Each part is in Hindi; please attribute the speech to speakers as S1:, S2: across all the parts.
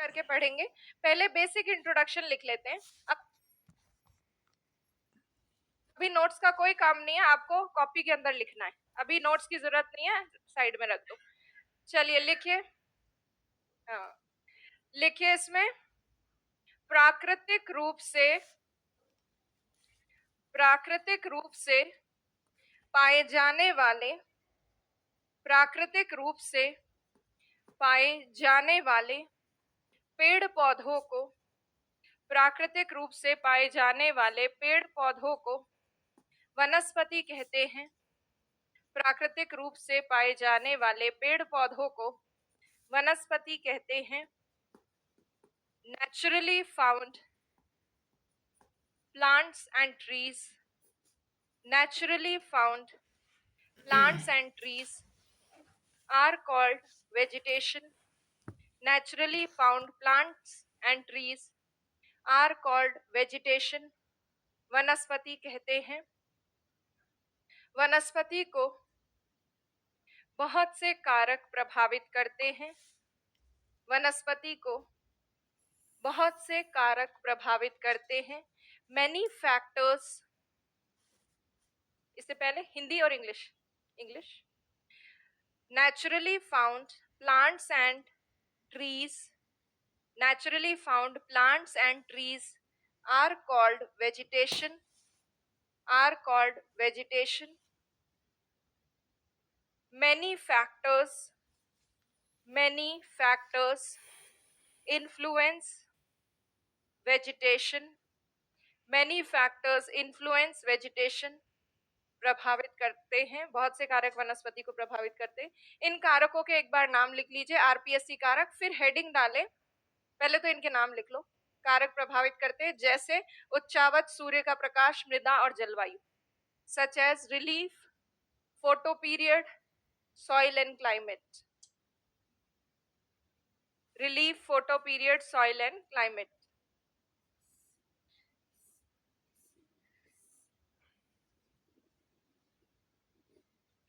S1: करके पढ़ेंगे। पहले बेसिक इंट्रोडक्शन लिख लेते हैं। अब अभी नोट्स का कोई काम नहीं है, आपको कॉपी के अंदर लिखना है। अभी नोट्स की जरूरत नहीं है, साइड में रख दो। चलिए लिखिए। हाँ, लिखिए इसमें प्राकृतिक रूप से पाए जाने वाले प्राकृतिक रूप से पाए जाने वाले पेड़ पौधों को प्राकृतिक रूप से पाए जाने वाले पेड़ पौधों को वनस्पति कहते हैं। प्राकृतिक रूप से पाए जाने वाले पेड़ पौधों को वनस्पति कहते हैं। Naturally found plants and trees naturally found plants and trees are called vegetation. Naturally found plants and trees are called vegetation. वनस्पति कहते हैं। वनस्पति को बहुत से कारक प्रभावित करते हैं। वनस्पति को बहुत से कारक प्रभावित करते हैं। Many factors, इससे पहले हिंदी और English naturally found plants and trees are called vegetation many factors influence vegetation प्रभावित करते हैं। बहुत से कारक वनस्पति को प्रभावित करते हैं। इन कारकों के एक बार नाम लिख लीजिए, आरपीएससी कारक, फिर हेडिंग डालें। पहले तो इनके नाम लिख लो। कारक प्रभावित करते हैं जैसे उच्चावच, सूर्य का प्रकाश, मृदा और जलवायु। Such as relief, photo period, soil and climate. Relief, photo period, soil and climate.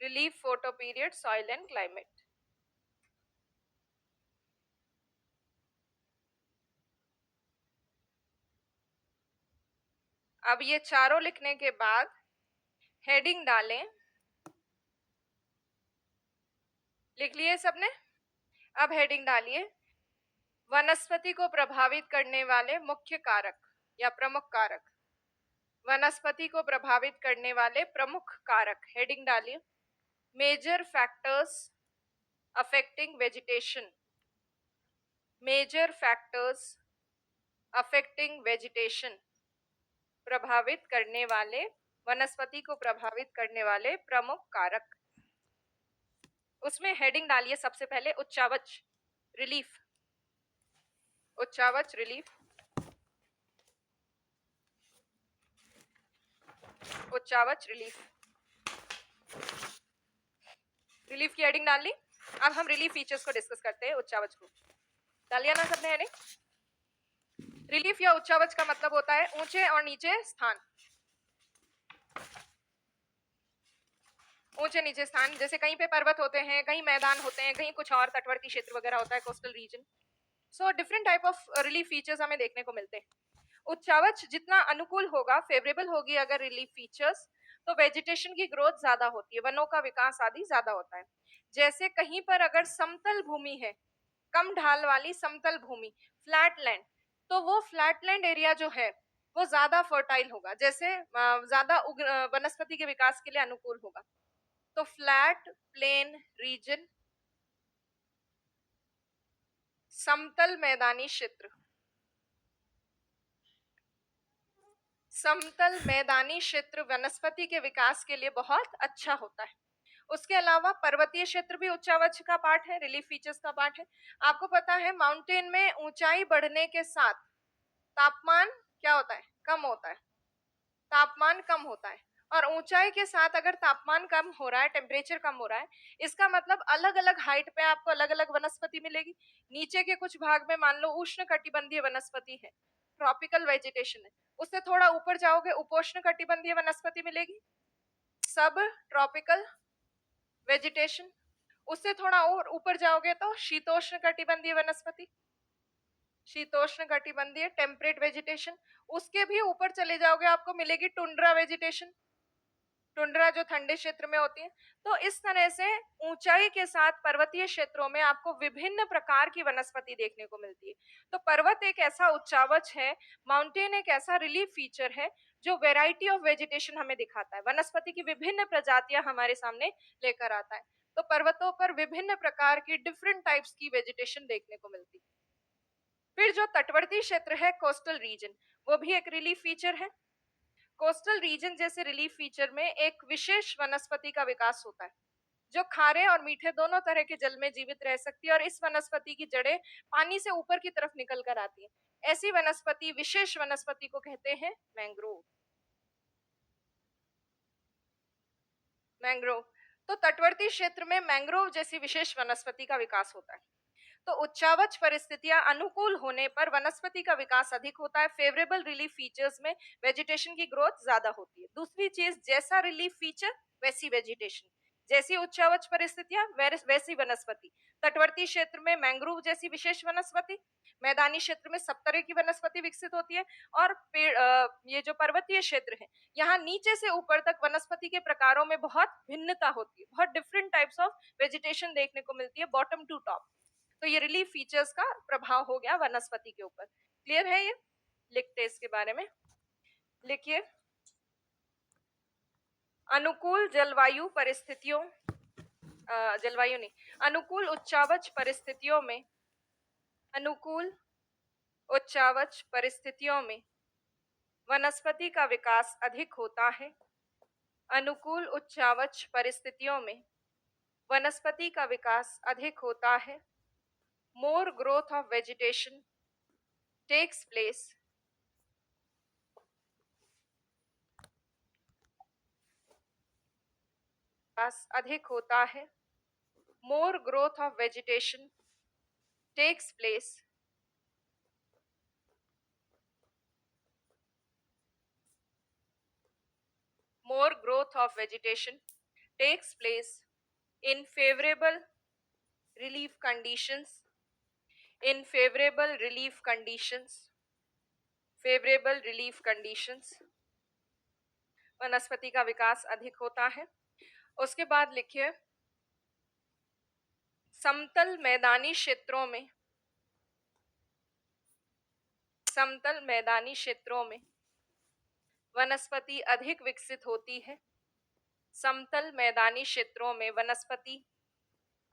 S1: Relief, photo period, soil and climate. अब ये चारों लिखने के बाद हेडिंग डालें। लिख लिए सबने? अब हेडिंग डालिए, वनस्पति को प्रभावित करने वाले मुख्य कारक या प्रमुख कारक। वनस्पति को प्रभावित करने वाले प्रमुख कारक। हेडिंग डालिए, major factors affecting vegetation. Major factors affecting vegetation, प्रभावित करने वाले, वनस्पति को प्रभावित करने वाले प्रमुख कारक। उसमें हेडिंग डालिए सबसे पहले उच्चावच रिलीफ। उच्चावच रिलीफ, उच्चावच रिलीफ। रिलीफ की हेडिंग डाल ली। अब हम रिलीफ फीचर्स को डिस्कस करते हैं। उच्चावच को डाल लिया ना सबने हेडिंग? रिलीफ या उच्चावच का मतलब होता है ऊंचे और नीचे स्थान। ऊंचे नीचे स्थान, जैसे कहीं पे पर्वत होते हैं, कहीं मैदान होते हैं, कहीं कुछ और तटवर्ती क्षेत्र वगैरह होता है, coastal region. So different type of relief features हमें देखने को मिलते हैं। उच्चावच जितना अनुकूल होगा, फेवरेबल होगी अगर रिलीफ फीचर्स, तो वेजिटेशन की ग्रोथ ज्यादा होती है, वनों का विकास आदि ज्यादा होता है। जैसे कहीं पर अगर समतल भूमि है, कम ढाल वाली समतल भूमि, फ्लैट लैंड, तो वो फ्लैट लैंड एरिया जो है वो ज्यादा फर्टाइल होगा, जैसे ज्यादा वनस्पति के विकास के लिए अनुकूल होगा। तो फ्लैट प्लेन रीजन, समतल मैदानी क्षेत्र, समतल मैदानी क्षेत्र वनस्पति के विकास के लिए बहुत अच्छा होता है। उसके अलावा पर्वतीय क्षेत्र भी उच्चावच का पार्ट है, रिलीफ फीचर्स का पार्ट है। आपको पता है माउंटेन में ऊंचाई बढ़ने के साथ तापमान क्या होता है? कम होता है। तापमान कम होता है, और ऊंचाई के साथ अगर तापमान कम हो रहा है, टेम्परेचर कम हो रहा है, इसका मतलब अलग अलग हाइट पे आपको अलग अलग वनस्पति मिलेगी। नीचे के कुछ भाग में मान लो उष्ण कटिबंधीय वनस्पति है, ट्रॉपिकल वेजिटेशन है। उससे थोड़ा ऊपर जाओगे, उपोष्ण कटिबंधीय वनस्पति मिलेगी, सब ट्रॉपिकल वेजिटेशन। उससे थोड़ा और ऊपर जाओगे तो शीतोष्ण कटिबंधीय वनस्पति। शीतोष्ण कटिबंधीय टेम्परेट वेजिटेशन। उसके भी ऊपर चले जाओगे आपको मिलेगी टुंड्रा वेजिटेशन, टुंड्रा जो ठंडे क्षेत्र में होती है। तो इस तरह से ऊंचाई के साथ पर्वतीय क्षेत्रों में आपको विभिन्न प्रकार की वनस्पति देखने को मिलती है। तो पर्वत एक ऐसा उच्चावच है, माउंटेन एक ऐसा रिलीफ फीचर है जो वेराइटी ऑफ वेजिटेशन हमें दिखाता है, वनस्पति की विभिन्न प्रजातियां हमारे सामने लेकर आता है। तो पर्वतों पर विभिन्न प्रकार की डिफरेंट टाइप्स की वेजिटेशन देखने को मिलती है। फिर जो तटवर्ती क्षेत्र है, कोस्टल रीजन, वो भी एक रिलीफ फीचर है। कोस्टल रीजन जैसे रिलीफ फीचर में एक विशेष वनस्पति का विकास होता है जो खारे और मीठे दोनों तरह के जल में जीवित रह सकती है और इस वनस्पति की जड़ें पानी से ऊपर की तरफ निकल कर आती है। ऐसी वनस्पति, विशेष वनस्पति को कहते हैं मैंग्रोव। मैंग्रोव, तो तटवर्ती क्षेत्र में मैंग्रोव जैसी विशेष वनस्पति का विकास होता है। तो उच्चावच परिस्थितियां अनुकूल होने पर वनस्पति का विकास अधिक होता है। फेवरेबल रिलीफ फीचर्स में वेजिटेशन की ग्रोथ ज्यादा होती है। दूसरी चीज, जैसा रिलीफ फीचर वैसी वेजिटेशन, जैसी उच्चावच परिस्थितियां वैसी वनस्पति। तटवर्ती क्षेत्र में मैंग्रोव जैसी विशेष वनस्पति, मैदानी क्षेत्र में सब तरह की वनस्पति विकसित होती है। और ये जो पर्वतीय क्षेत्र है, यहाँ नीचे से ऊपर तक वनस्पति के प्रकारों में बहुत भिन्नता होती है, बहुत डिफरेंट टाइप्स ऑफ वेजिटेशन देखने को मिलती है बॉटम टू टॉप। तो ये रिलीफ फीचर्स का प्रभाव हो गया वनस्पति के ऊपर। क्लियर है ये? लिखते हैं इसके बारे में। लिखिए, अनुकूल जलवायु परिस्थितियों, जलवायु नहीं, अनुकूल उच्चावच परिस्थितियों में, अनुकूल उच्चावच परिस्थितियों में वनस्पति का विकास अधिक होता है। अनुकूल उच्चावच परिस्थितियों में वनस्पति का विकास अधिक होता है। More growth of vegetation takes place अधिक होता है। More growth of vegetation takes place more growth of vegetation takes place in favorable relief conditions, in favorable relief conditions, favorable relief conditions वनस्पति का विकास अधिक होता है। उसके बाद लिखिए, समतल मैदानी क्षेत्रों में, समतल मैदानी क्षेत्रों में वनस्पति अधिक विकसित होती है। समतल मैदानी क्षेत्रों में वनस्पति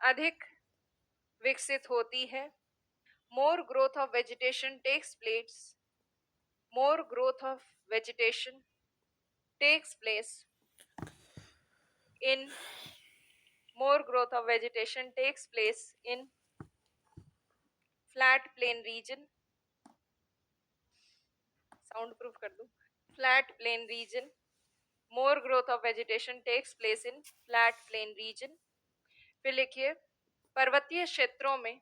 S1: अधिक विकसित होती है। More growth of vegetation takes place, more growth of vegetation takes place in, more growth of vegetation takes place in flat plain region, sound proof कर दूं, flat plain region, more growth of vegetation takes place in flat plain region। फिर लिखिए, पर्वतीय क्षेत्रों में,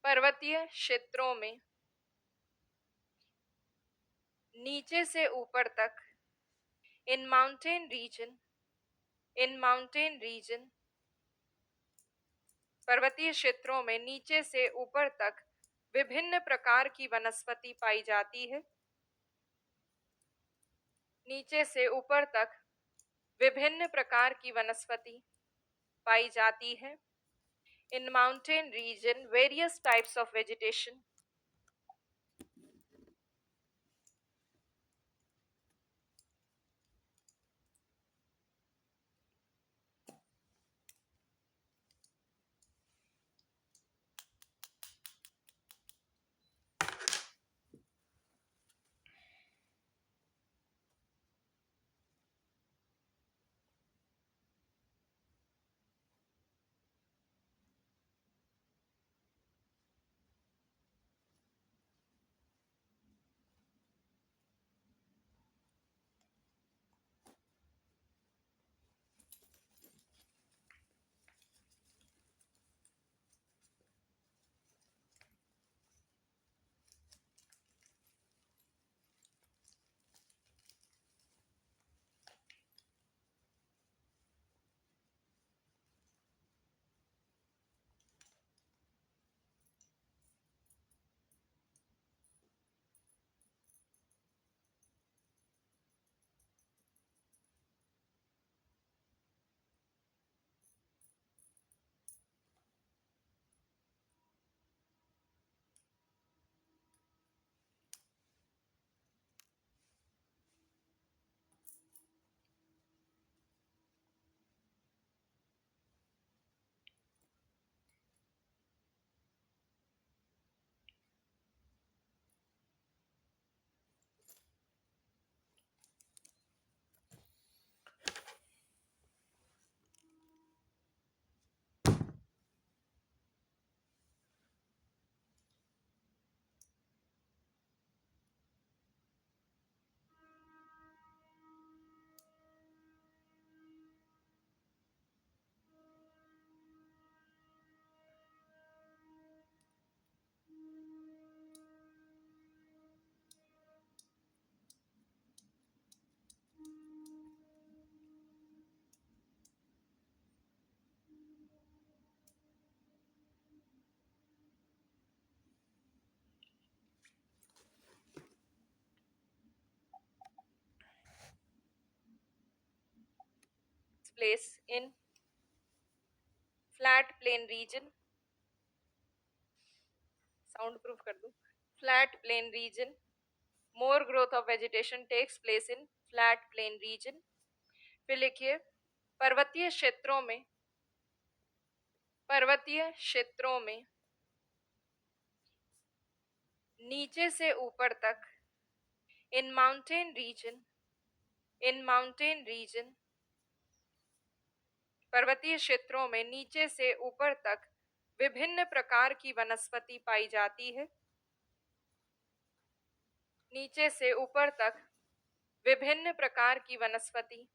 S1: पर्वतीय क्षेत्रों में नीचे से ऊपर तक, in mountain region, in mountain region, पर्वतीय क्षेत्रों में नीचे से ऊपर तक विभिन्न प्रकार की वनस्पति पाई जाती है। नीचे से ऊपर तक विभिन्न प्रकार की वनस्पति पाई जाती है। In mountain region, various types of vegetation place in flat plain region. Sound proof कर दूं. Flat plain region. More growth of vegetation takes place in flat plain region. फिर लिखिए पर्वतीय क्षेत्रों में नीचे से ऊपर तक in mountain region पर्वतीय क्षेत्रों में नीचे से ऊपर तक विभिन्न प्रकार की वनस्पति पाई जाती है. नीचे से ऊपर तक विभिन्न प्रकार की वनस्पति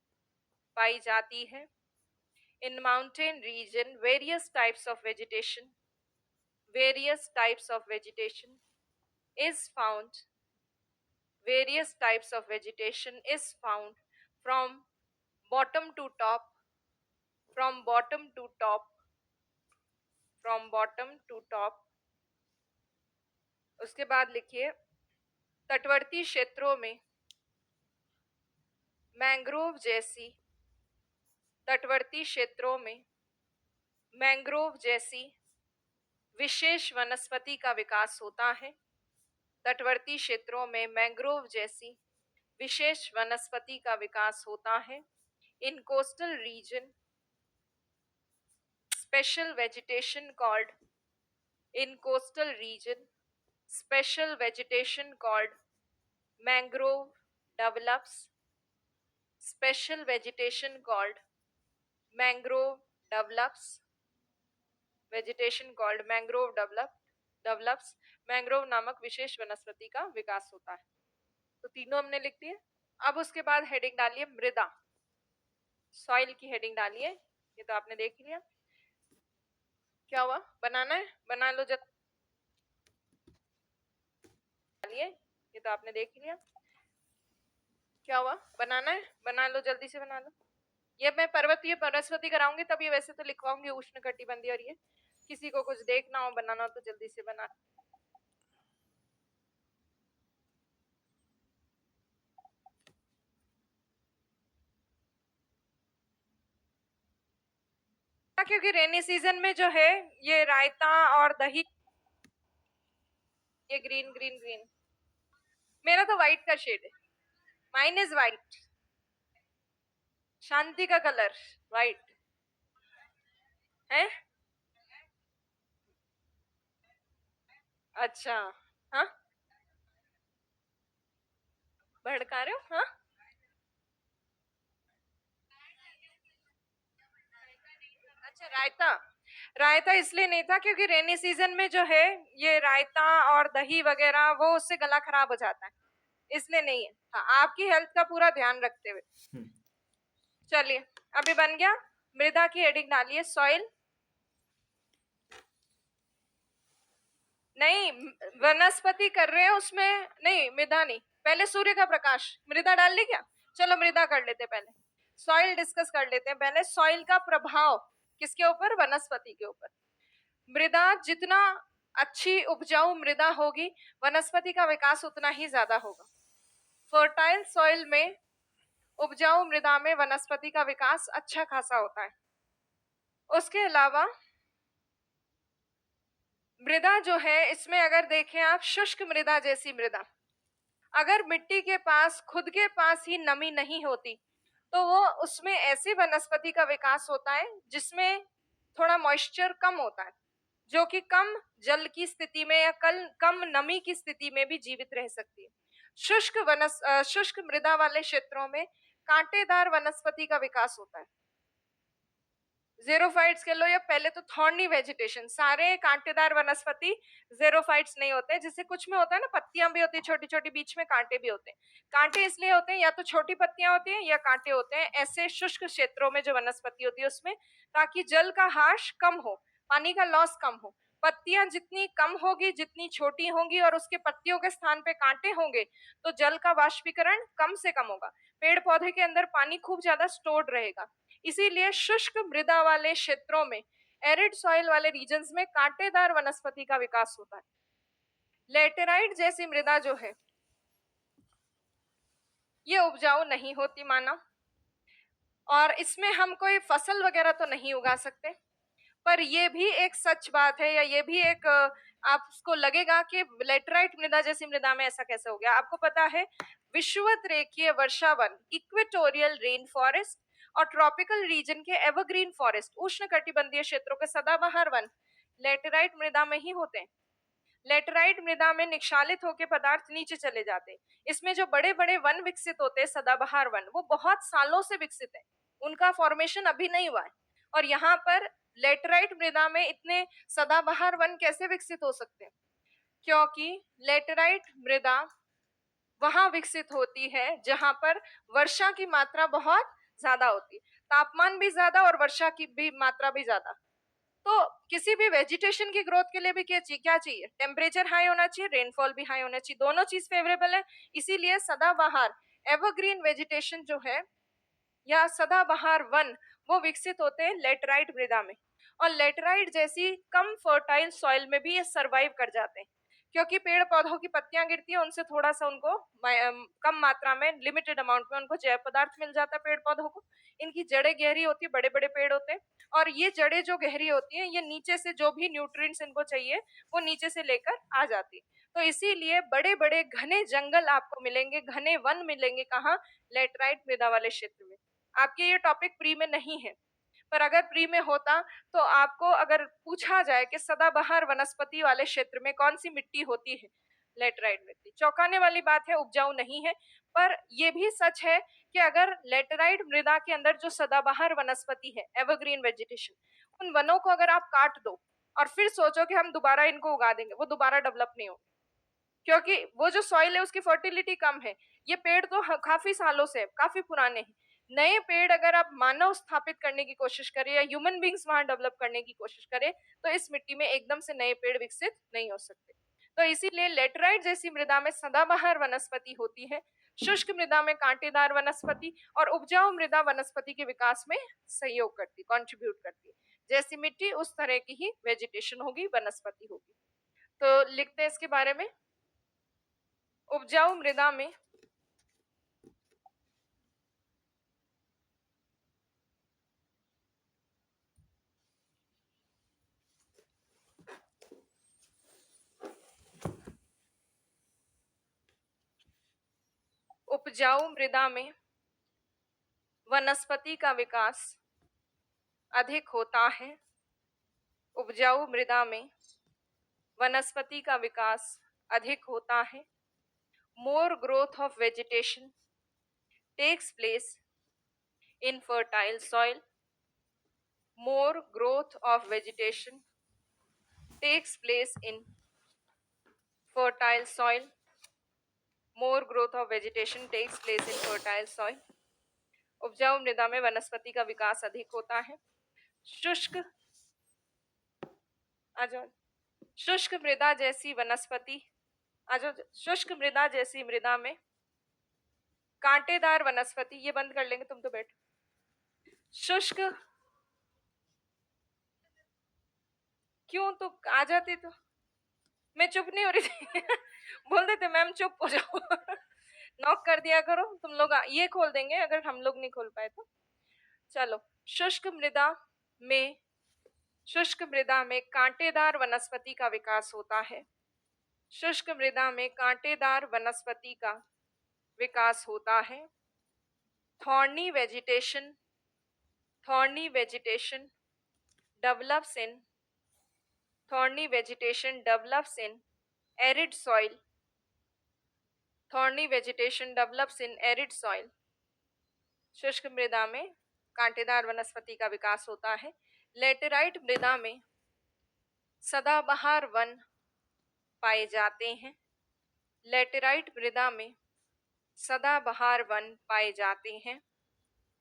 S1: पाई जाती है. In mountain region, various types of vegetation is found. Various types of vegetation is found from bottom to top. From bottom to top. उसके बाद लिखिए तटवर्ती क्षेत्रों में मैंग्रोव जैसी विशेष वनस्पति का विकास होता है. तटवर्ती क्षेत्रों में मैंग्रोव जैसी विशेष वनस्पति का विकास होता है. In coastal region, special vegetation called mangrove develops. Special vegetation called mangrove develops. Mangrove नामक विशेष वनस्पति का विकास होता है. तो तीनों हमने लिख दिए. अब उसके बाद हेडिंग डालिए मृदा. सॉइल की हेडिंग डालिए. ये तो आपने देख लिया. क्या हुआ? बनाना है? बना लो जल्दी. डालिए. ये तो आपने देख लिया. क्या हुआ? बनाना है? बना लो, जल्दी से बना लो. ये मैं पर्वतीय वनस्पति कराऊंगी तब ये वैसे तो लिखवाऊंगी उष्णकटिबंधीय. और ये किसी को कुछ देखना हो बनाना हो तो जल्दी से बना. क्योंकि रेनी सीजन में जो है ये रायता और दही. ये ग्रीन मेरा तो व्हाइट का शेड है. Mine is white. शांति का कलर व्हाइट है. अच्छा. हाँ भड़का रहे हो? हाँ अच्छा. रायता इसलिए नहीं था क्योंकि रेनी सीजन में जो है ये रायता और दही वगैरह वो उससे गला खराब हो जाता है, इसलिए नहीं है. हाँ आपकी हेल्थ का पूरा ध्यान रखते हुए. चलिए अभी बन गया. मृदा की हेडिंग डालिए सॉइल. नहीं वनस्पति कर रहे हैं उसमें नहीं. मृदा नहीं, पहले सूर्य का प्रकाश. मृदा डाल ली क्या? चलो मृदा कर लेते पहले. सॉइल डिस्कस कर लेते हैं पहले. सॉइल का प्रभाव किसके ऊपर? वनस्पति के ऊपर. मृदा जितना अच्छी उपजाऊ मृदा होगी वनस्पति का विकास उतना ही ज्यादा होगा. फर्टाइल सॉइल में उपजाऊ मृदा में वनस्पति का विकास अच्छा खासा होता है. उसके अलावा मृदा जो है इसमें अगर देखें आप शुष्क मृदा जैसी मृदा, अगर मिट्टी के पास खुद के पास ही नमी नहीं होती तो वो उसमें ऐसी वनस्पति का विकास होता है जिसमें थोड़ा मॉइस्चर कम होता है, जो कि कम जल की स्थिति में या कम नमी की स्थिति में भी जीवित रह सकती है. शुष्क मृदा वाले क्षेत्रों में कांटेदार वनस्पति का विकास होता है. ज़ेरोफाइट्स कह लो या पहले तो थॉर्नी वेजिटेशन. सारे कांटेदार वनस्पति ज़ेरोफाइट्स नहीं होते, जिससे कुछ में होता है ना पत्तियां भी होती है छोटी छोटी, बीच में कांटे भी होते हैं. कांटे इसलिए होते हैं या तो छोटी पत्तियां होती हैं या कांटे होते हैं ऐसे शुष्क क्षेत्रों में जो वनस्पति होती है उसमें, ताकि जल का हाश कम हो, पानी का लॉस कम हो. पत्तियां जितनी कम होगी, जितनी छोटी होंगी और उसके पत्तियों के स्थान पे कांटे होंगे तो जल का वाष्पीकरण कम से कम होगा. पेड़ पौधे के अंदर पानी खूब ज्यादा स्टोर्ड रहेगा. इसीलिए शुष्क मृदा वाले क्षेत्रों में, एरिड सॉइल वाले रीजन्स में कांटेदार वनस्पति का विकास होता है. लेटेराइट जैसी मृदा जो है ये उपजाऊ नहीं होती माना. और इसमें हम कोई फसल वगैरह तो नहीं उगा सकते। पर ये भी एक सच बात है, या ये भी एक आपको लगेगा कि लेटराइट मृदा जैसी मृदा में ऐसा कैसे हो गया। आपको पता है विषुवत रेखीय वर्षावन, इक्वेटोरियल रेन फॉरेस्ट और ट्रॉपिकल रीजन के एवरग्रीन फॉरेस्ट, उष्ण कटिबंधीय क्षेत्रों के सदाबहार वन लेटराइट मृदा में ही होते हैं। लेटराइट मृदा में निक्षालित होकर पदार्थ नीचे चले जाते हैं। इसमें जो बड़े बड़े वन विकसित होते हैं, सदाबहार वन, वो बहुत सालों से विकसित है, उनका फॉर्मेशन अभी नहीं हुआ है। और यहाँ पर लेटराइट मृदा में इतने सदाबहार वन कैसे विकसित हो सकते हैं? क्योंकि लेटराइट मृदा वहां विकसित होती है जहां पर वर्षा की मात्रा बहुत ज्यादा होती है, तापमान भी ज्यादा और वर्षा की भी मात्रा भी ज्यादा। तो किसी भी वेजिटेशन की ग्रोथ के लिए भी क्या चाहिए? टेम्परेचर हाई होना चाहिए, रेनफॉल भी हाई होना चाहिए, दोनों चीज फेवरेबल है। इसीलिए सदाबहार एवरग्रीन वेजिटेशन जो है या सदाबहार वन, वो विकसित होते हैं लेटराइट मृदा में। और लेटराइट जैसी कम फर्टाइल सॉइल में भी ये सरवाइव कर जाते हैं, क्योंकि पेड़ पौधों की पत्तियां गिरती हैं, उनसे थोड़ा सा उनको कम मात्रा में, लिमिटेड अमाउंट में उनको जैव पदार्थ मिल जाता है पेड़ पौधों को। इनकी जड़ें गहरी होती है, बड़े बड़े पेड़ होते हैं, और ये जड़ें जो गहरी होती हैं, ये नीचे से जो भी न्यूट्रिएंट्स इनको चाहिए वो नीचे से लेकर आ जाती है। तो इसीलिए बड़े बड़े घने जंगल आपको मिलेंगे, घने वन मिलेंगे, कहाँ? लेटराइट मृदा वाले क्षेत्र में। आपके ये टॉपिक प्री में नहीं है, पर अगर प्री में होता तो आपको अगर पूछा जाए कि सदाबहार वनस्पति वाले क्षेत्र में कौन सी मिट्टी होती है, लेटराइट मिट्टी। चौंकाने वाली बात है, उपजाऊ नहीं है। पर यह भी सच है कि अगर लेटराइट मृदा के अंदर जो सदाबहार वनस्पति है, एवरग्रीन वेजिटेशन, उन वनों को अगर आप काट दो और फिर सोचो कि हम दोबारा इनको उगा देंगे, वो दोबारा डेवलप नहीं हो, क्योंकि वो जो सॉइल है उसकी फर्टिलिटी कम है। ये पेड़ तो काफी सालों से, काफी पुराने हैं। नए पेड़ अगर आप मानव स्थापित करने की कोशिश करें या ह्यूमन बींग्स वहां डेवलप करने की कोशिश करें, तो इस मिट्टी में एकदम से नए पेड़ विकसित नहीं हो सकते। तो इसीलिए लेटराइट जैसी मृदा में सदाबहार वनस्पति होती है, शुष्क मृदा में कांटेदार वनस्पति, और उपजाऊ मृदा वनस्पति के विकास में सहयोग करती, कंट्रीब्यूट करती है। जैसी मिट्टी उस तरह की ही वेजिटेशन होगी, वनस्पति होगी। तो लिखते हैं इसके बारे में। उपजाऊ मृदा में उपजाऊ मृदा में वनस्पति का विकास अधिक होता है। उपजाऊ मृदा में वनस्पति का विकास अधिक होता है। More growth of vegetation takes place in fertile soil. More growth of vegetation takes place in fertile soil. More growth of vegetation takes place in fertile soil. उपजाऊ मृदा में वनस्पति का विकास अधिक होता है। शुष्क शुष्क मृदा जैसी वनस्पति शुष्क मृदा जैसी मृदा में कांटेदार वनस्पति, ये बंद कर लेंगे, तुम तो बैठ। शुष्क क्यों? तो आ जाती तो मैं चुप नहीं हो रही थी। बोल देते मैम चुप हो जाओ। नॉक कर दिया करो तुम लोग, ये खोल देंगे अगर हम लोग नहीं खोल पाए तो। चलो, शुष्क मृदा में कांटेदार वनस्पति का विकास होता है। शुष्क मृदा में कांटेदार वनस्पति का विकास होता है। Thorny vegetation develops in arid soil. Thorny vegetation develops in arid soil. शुष्क मृदा में कांटेदार वनस्पति का विकास होता है। लेटेराइट मृदा में सदाबहार वन पाए जाते हैं। लेटेराइट मृदा में सदाबहार वन पाए जाते हैं।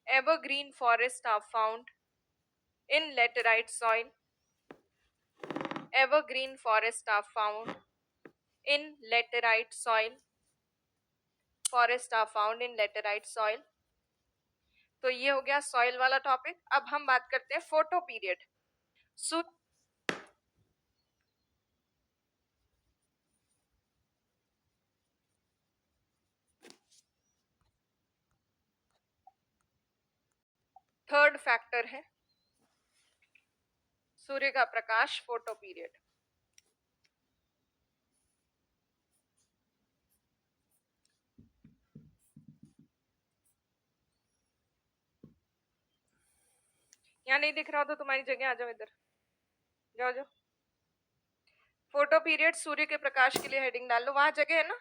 S1: Evergreen forests are found in laterite soil. Evergreen forests are found in laterite soil. Forests are found in laterite soil. तो ये हो गया सॉइल वाला टॉपिक। अब हम बात करते हैं फोटो पीरियड। थर्ड फैक्टर है सूर्य का प्रकाश, फोटो पीरियड। यहाँ नहीं दिख रहा हो तो तुम्हारी जगह आ जाओ, इधर जाओ जाओ। फोटो पीरियड सूर्य के प्रकाश के लिए हेडिंग डाल लो। वहां जगह है ना?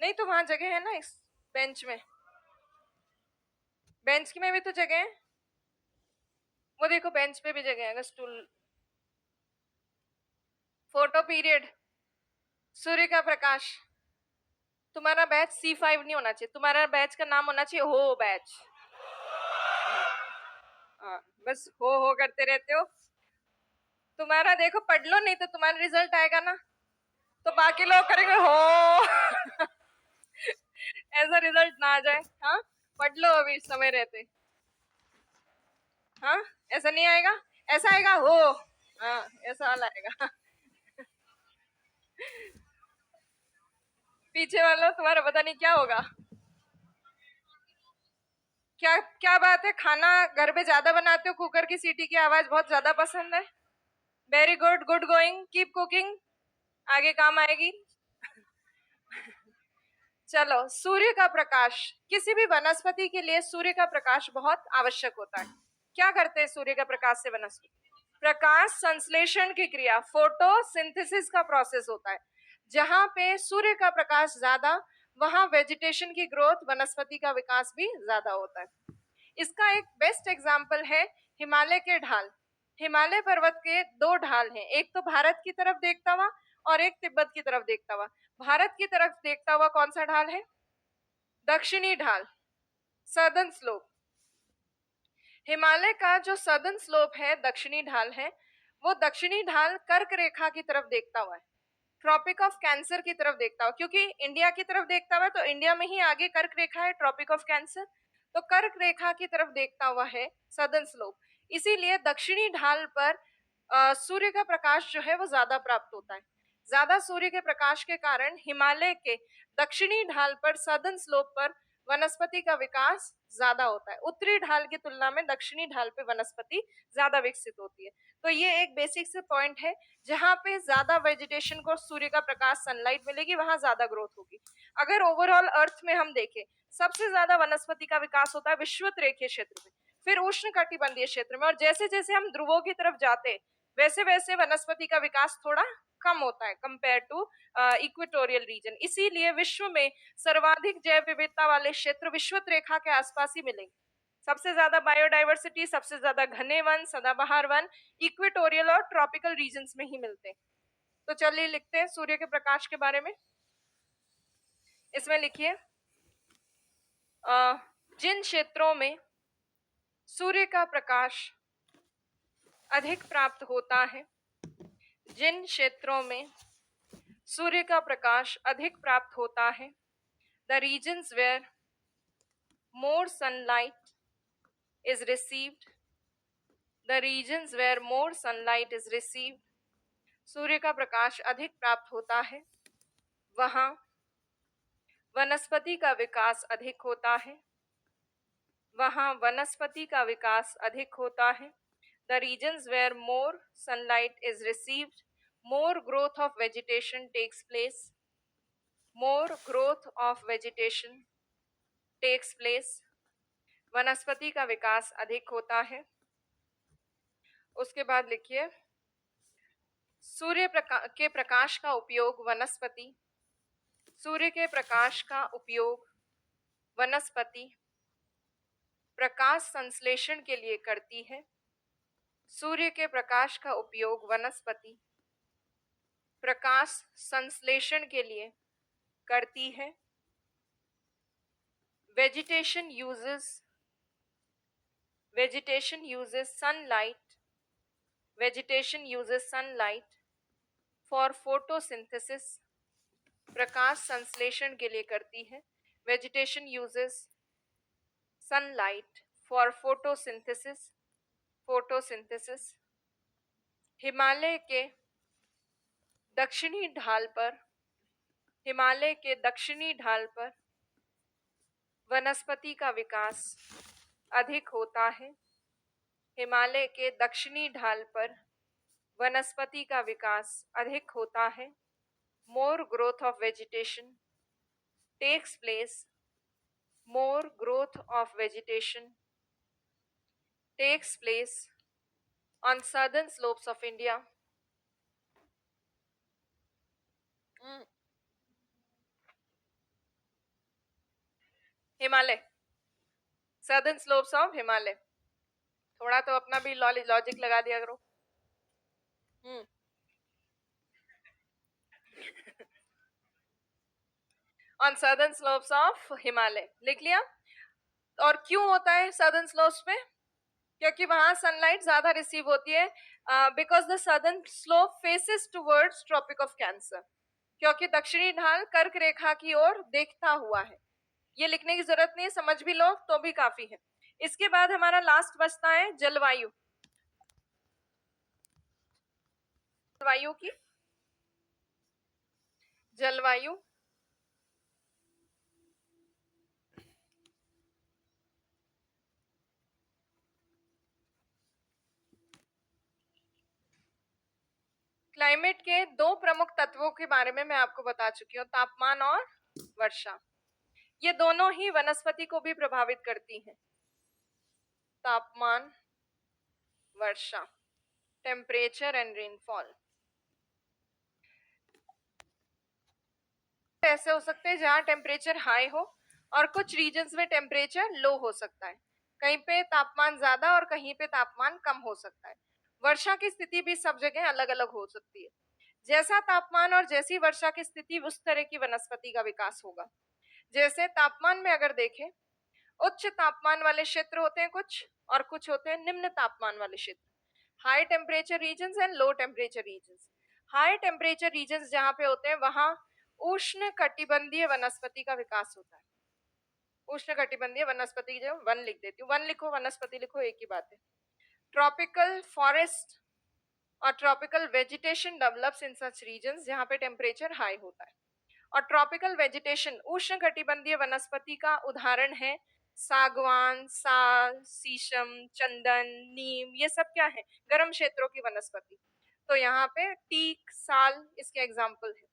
S1: नहीं तो वहां जगह है ना, इस बेंच में, बेंच में भी तो जगह है। वो देखो बेंच पे भी जगह है, स्टूल। फोटो पीरियड सूर्य का प्रकाश। तुम्हारा बैच C5 नहीं होना चाहिए, तुम्हारा बैच का नाम होना चाहिए हो बैच। बस हो करते रहते हो। तुम्हारा देखो पढ़ लो, नहीं तो तुम्हारा रिजल्ट आएगा ना तो बाकी लोग करेंगे हो ऐसा रिजल्ट ना आ जाए। हाँ, पढ़ लो अभी समय रहते। हाँ, ऐसा नहीं आएगा, ऐसा आएगा हो। हाँ, ऐसा वाला आएगा पीछे वाला तुम्हारा पता नहीं क्या होगा। क्या क्या बात है, खाना घर पे ज्यादा बनाते हो, कुकर की सीटी की आवाज बहुत ज्यादा पसंद है। Very good, good going, keep cooking, आगे काम आएगी। चलो, सूर्य का प्रकाश, किसी भी वनस्पति के लिए सूर्य का प्रकाश बहुत आवश्यक होता है। क्या करते हैं सूर्य का प्रकाश से वनस्पति? प्रकाश संश्लेषण की क्रिया, फोटोसिंथेसिस का प्रोसेस होता है। जहां पे सूर्य का प्रकाश ज्यादा, वहां वेजिटेशन की ग्रोथ, वनस्पति का विकास भी ज्यादा होता है। इसका एक बेस्ट एग्जाम्पल है हिमालय के ढाल। हिमालय पर्वत के दो ढाल हैं, एक तो भारत की तरफ देखता हुआ और एक तिब्बत की तरफ देखता हुआ। भारत की तरफ देखता हुआ कौन सा ढाल है? दक्षिणी ढाल, सदर्न स्लोप। हिमालय का जो सदर्न स्लोप है, दक्षिणी ढाल है, वो दक्षिणी ढाल कर्क रेखा की तरफ देखता हुआ है, ट्रॉपिक ऑफ कैंसर की तरफ देखता हुआ। क्योंकि इंडिया की तरफ देखता हुआ है तो इंडिया में ही आगे कर्क रेखा है, ट्रॉपिक ऑफ कैंसर, तो कर्क रेखा की तरफ देखता हुआ है सदर्न स्लोप। इसीलिए दक्षिणी ढाल पर सूर्य का प्रकाश जो है वो ज्यादा प्राप्त होता है। ज्यादा सूर्य के प्रकाश के कारण हिमालय के दक्षिणी ढाल पर, सदर्न स्लोप पर वनस्पति का विकास ज्यादा होता है। उत्तरी ढाल की तुलना में दक्षिणी ढाल पे वनस्पति ज्यादा विकसित होती है। तो ये एक बेसिक से पॉइंट है, जहां पे ज्यादा वेजिटेशन को सूर्य का प्रकाश, सनलाइट मिलेगी, वहां ज्यादा ग्रोथ होगी। अगर ओवरऑल अर्थ में हम देखें, सबसे ज्यादा वनस्पति का विकास होता है विषुवत रेखीय क्षेत्र में, फिर उष्ण कटिबंधीय क्षेत्र में, और जैसे जैसे हम ध्रुवों की तरफ जाते वैसे वैसे वनस्पति का विकास थोड़ा कम होता है कंपेयर टू इक्वेटोरियल रीजन। इसीलिए विश्व में सर्वाधिक जैव विविधता वाले क्षेत्र विषुवत रेखा के आसपास ही मिलेंगे। सबसे ज्यादा बायोडाइवर्सिटी, सबसे ज्यादा घने वन, सदाबहार वन इक्वेटोरियल और ट्रॉपिकल रीजन्स में ही मिलते हैं। तो चलिए लिखते हैं सूर्य के प्रकाश के बारे में। इसमें लिखिए, जिन क्षेत्रों में सूर्य का प्रकाश अधिक प्राप्त होता है, जिन क्षेत्रों में सूर्य का प्रकाश अधिक प्राप्त होता है, the regions where more sunlight is received, the regions where more sunlight is received, सूर्य का प्रकाश अधिक प्राप्त होता है, वहां वनस्पति का विकास अधिक होता है, वहां वनस्पति का विकास अधिक होता है। The regions where more sunlight is received, more growth of vegetation takes place, more growth of vegetation takes place, वनस्पति का विकास अधिक होता है। उसके बाद लिखिए, सूर्य के प्रकाश का उपयोग वनस्पति, सूर्य के प्रकाश का उपयोग वनस्पति प्रकाश संश्लेषण के लिए करती है। सूर्य के प्रकाश का उपयोग वनस्पति प्रकाश संश्लेषण के लिए करती है। Vegetation uses sunlight for photosynthesis, प्रकाश संश्लेषण के लिए करती है। Vegetation uses sunlight for photosynthesis। Himalaya के दक्षिणी ढाल पर वनस्पति का विकास अधिक होता है। हिमालय के दक्षिणी ढाल पर वनस्पति का विकास अधिक होता है। More growth of vegetation takes place. More growth of vegetation takes place on southern slopes of India. Himalaya, southern slopes of Himalaya. थोड़ा तो अपना भी लॉजिक लगा दिया करो। On southern slopes of Himalaya लिख लिया। और क्यों होता है सदर्न स्लोप्स पे? क्योंकि वहां सनलाइट ज्यादा रिसीव होती है, because the southern slope faces towards Tropic of Cancer, क्योंकि दक्षिणी ढाल कर्क रेखा की ओर देखता हुआ है। ये लिखने की जरूरत नहीं है, समझ भी लो तो भी काफी है। इसके बाद हमारा लास्ट बचता है जलवायु। जलवायु की जलवायु क्लाइमेट के दो प्रमुख तत्वों के बारे में मैं आपको बता चुकी हूँ, तापमान और वर्षा। ये दोनों ही वनस्पति को भी प्रभावित करती हैं। तापमान, वर्षा, टेम्परेचर एंड रेनफॉल। ऐसे हो सकते हैं जहां टेम्परेचर हाई हो और कुछ रीजन्स में टेम्परेचर लो हो सकता है। कहीं पे तापमान ज्यादा और कहीं पे तापमान कम हो सकता है। वर्षा की स्थिति भी सब जगह अलग अलग हो सकती है। जैसा तापमान और जैसी वर्षा की स्थिति उस तरह की वनस्पति का विकास होगा। जैसे तापमान में अगर देखें, उच्च तापमान वाले क्षेत्र होते हैं कुछ, और कुछ होते हैं निम्न तापमान वाले क्षेत्र। High temperature regions and low temperature regions. High temperature regions जहाँ पे होते हैं वहां उष्ण कटिबंधीय वनस्पति का विकास होता है। उष्ण कटिबंधीय वनस्पति, जो वन लिख देती हूँ, वन लिखो वनस्पति लिखो एक ही बात है। ट्रॉपिकल फॉरेस्ट और tropical vegetation develops in such regions जहाँ पे टेम्परेचर हाई होता है। और ट्रॉपिकल वेजिटेशन उष्ण कटिबंधीय वनस्पति का उदाहरण है सागवान, साल, शीशम, चंदन, नीम। ये सब क्या है? गर्म क्षेत्रों की वनस्पति। तो यहाँ पे टीक, साल इसके एग्जाम्पल है।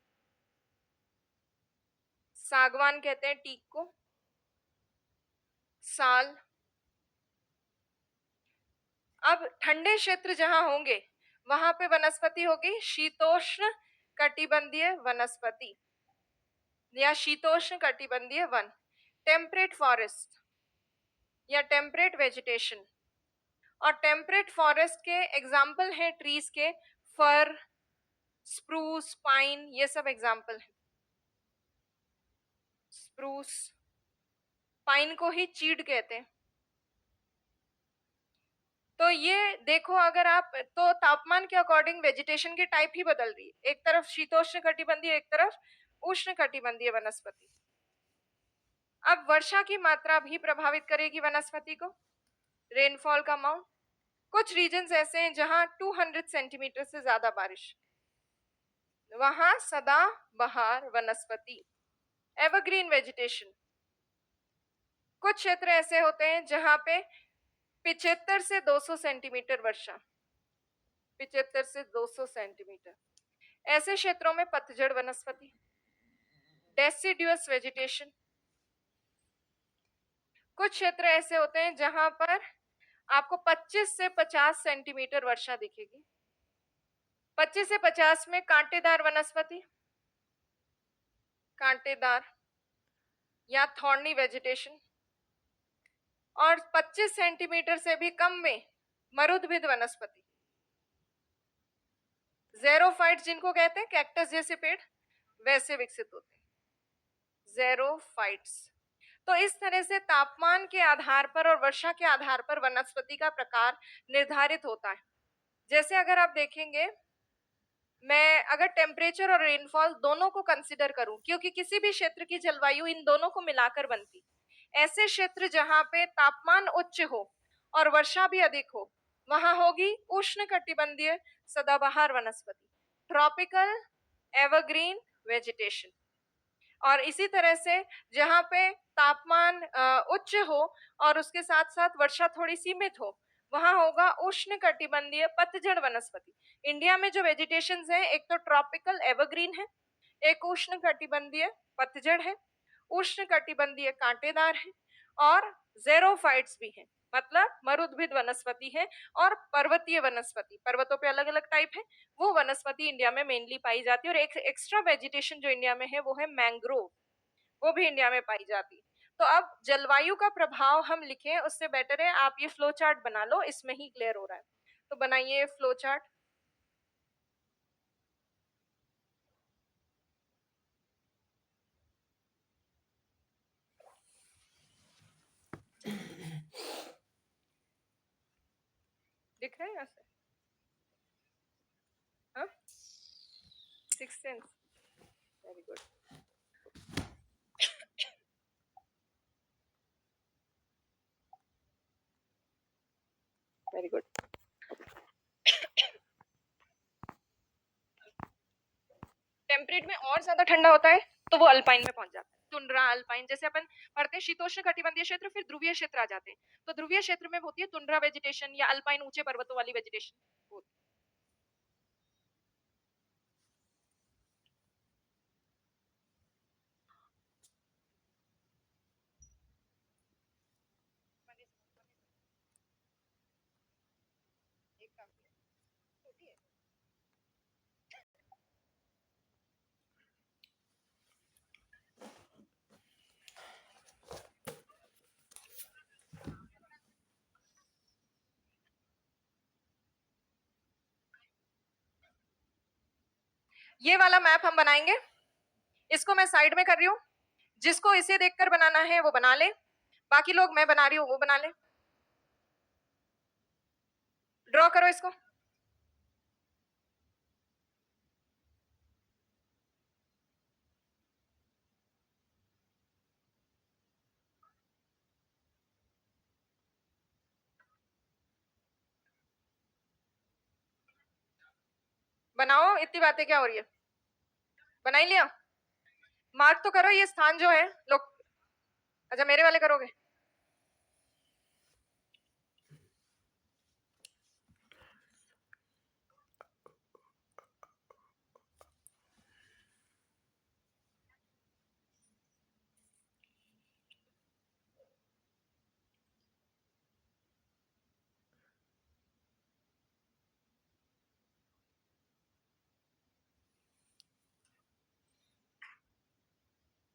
S1: सागवान कहते हैं टीक को, साल। अब ठंडे क्षेत्र जहां होंगे वहां पे वनस्पति होगी शीतोष्ण कटिबंधीय वनस्पति या शीतोष्ण कटिबंधीय वन, टेम्परेट फॉरेस्ट या टेम्परेट वेजिटेशन। और टेम्परेट फॉरेस्ट के एग्जाम्पल हैं ट्रीज के फर, स्प्रूस, पाइन, ये सब एग्जाम्पल है। स्प्रूस, पाइन को ही चीड़ कहते हैं। तो ये देखो, अगर आप तो तापमान के अकॉर्डिंग वेजिटेशन की टाइप ही बदल रही है। एक तरफ शीतोष्ण कटिबंधीय, एक तरफ उष्ण कटिबंधीय वनस्पति। अब वर्षा की मात्रा भी प्रभावित करेगी वनस्पति को। रेनफॉल का अमाउंट, कुछ रीजन्स ऐसे हैं जहां 200 सेंटीमीटर से ज्यादा बारिश, वहां सदा बहार वनस्पति, एवरग्रीन वेजिटेशन। कुछ क्षेत्र ऐसे होते हैं जहां पे 75 से 200 सेंटीमीटर वर्षा, 75 से 200 सेंटीमीटर। ऐसे क्षेत्रों में पतझड़ वनस्पति, डेसिडुअस वेजिटेशन। कुछ क्षेत्र ऐसे होते हैं जहां पर आपको 25 से 50 सेंटीमीटर वर्षा दिखेगी। 25 से 50 में कांटेदार वनस्पति, कांटेदार या थॉर्नी वेजिटेशन। और 25 सेंटीमीटर से भी कम में मरुद्भिद वनस्पति, ज़ेरोफाइट्स जिनको कहते हैं, कैक्टस जैसे पेड़ वैसे विकसित होते हैं, ज़ेरोफाइट्स। तो इस तरह से तापमान के आधार पर और वर्षा के आधार पर वनस्पति का प्रकार निर्धारित होता है। जैसे अगर आप देखेंगे, मैं अगर टेम्परेचर और रेनफॉल दोनों को कंसिडर करूं, क्योंकि किसी भी क्षेत्र की जलवायु इन दोनों को मिलाकर बनती। ऐसे क्षेत्र जहां पे तापमान उच्च हो और वर्षा भी अधिक हो, वहां होगी उष्ण कटिबंधीय सदाबहार वनस्पति, ट्रॉपिकल एवरग्रीन वेजिटेशन। और इसी तरह से जहाँ पे तापमान उच्च हो और उसके साथ साथ वर्षा थोड़ी सीमित हो, वहां होगा उष्णकटिबंधीय पतझड़ वनस्पति। इंडिया में जो वेजिटेशंस है, एक तो ट्रॉपिकल एवरग्रीन है, एक उष्णकटिबंधीय पतझड़ है, उष्णकटिबंधीय कांटेदार है और ज़ेरोफाइट्स भी हैं, मतलब मरुद्भिद वनस्पति है और पर्वतीय वनस्पति, पर्वतों पे अलग अलग टाइप है, वो वनस्पति इंडिया में मेनली पाई जाती है। और एक एक्स्ट्रा वेजिटेशन जो इंडिया में है वो है मैंग्रोव, वो भी इंडिया में पाई जाती है। तो अब जलवायु का प्रभाव हम लिखें उससे बेटर है आप ये फ्लो चार्ट बना लो, इसमें ही क्लियर हो रहा है। तो बनाइए फ्लो चार्ट। दिख रहा है ऐसे? हाँ, six sense, very good. Very good. Temperate में और ज्यादा ठंडा होता है तो वो अल्पाइन में पहुंच जाता है, टुंड्रा अल्पाइन। जैसे अपन पढ़ते हैं शीतोष्ण कटिबंधीय क्षेत्र, फिर ध्रुवीय क्षेत्र आ जाते हैं, तो ध्रुवीय क्षेत्र में होती है टुंड्रा वेजिटेशन या अल्पाइन ऊंचे पर्वतों वाली वेजिटेशन। ये वाला मैप हम बनाएंगे, इसको मैं साइड में कर रही हूँ, जिसको इसे देखकर बनाना है वो बना ले, बाकी लोग मैं बना रही हूँ वो बना ले। ड्रॉ करो इसको। बनाओ, इतनी बातें क्या हो रही है, बना ही लिया? मार्क तो करो ये स्थान जो है लोग। अच्छा, मेरे वाले करोगे?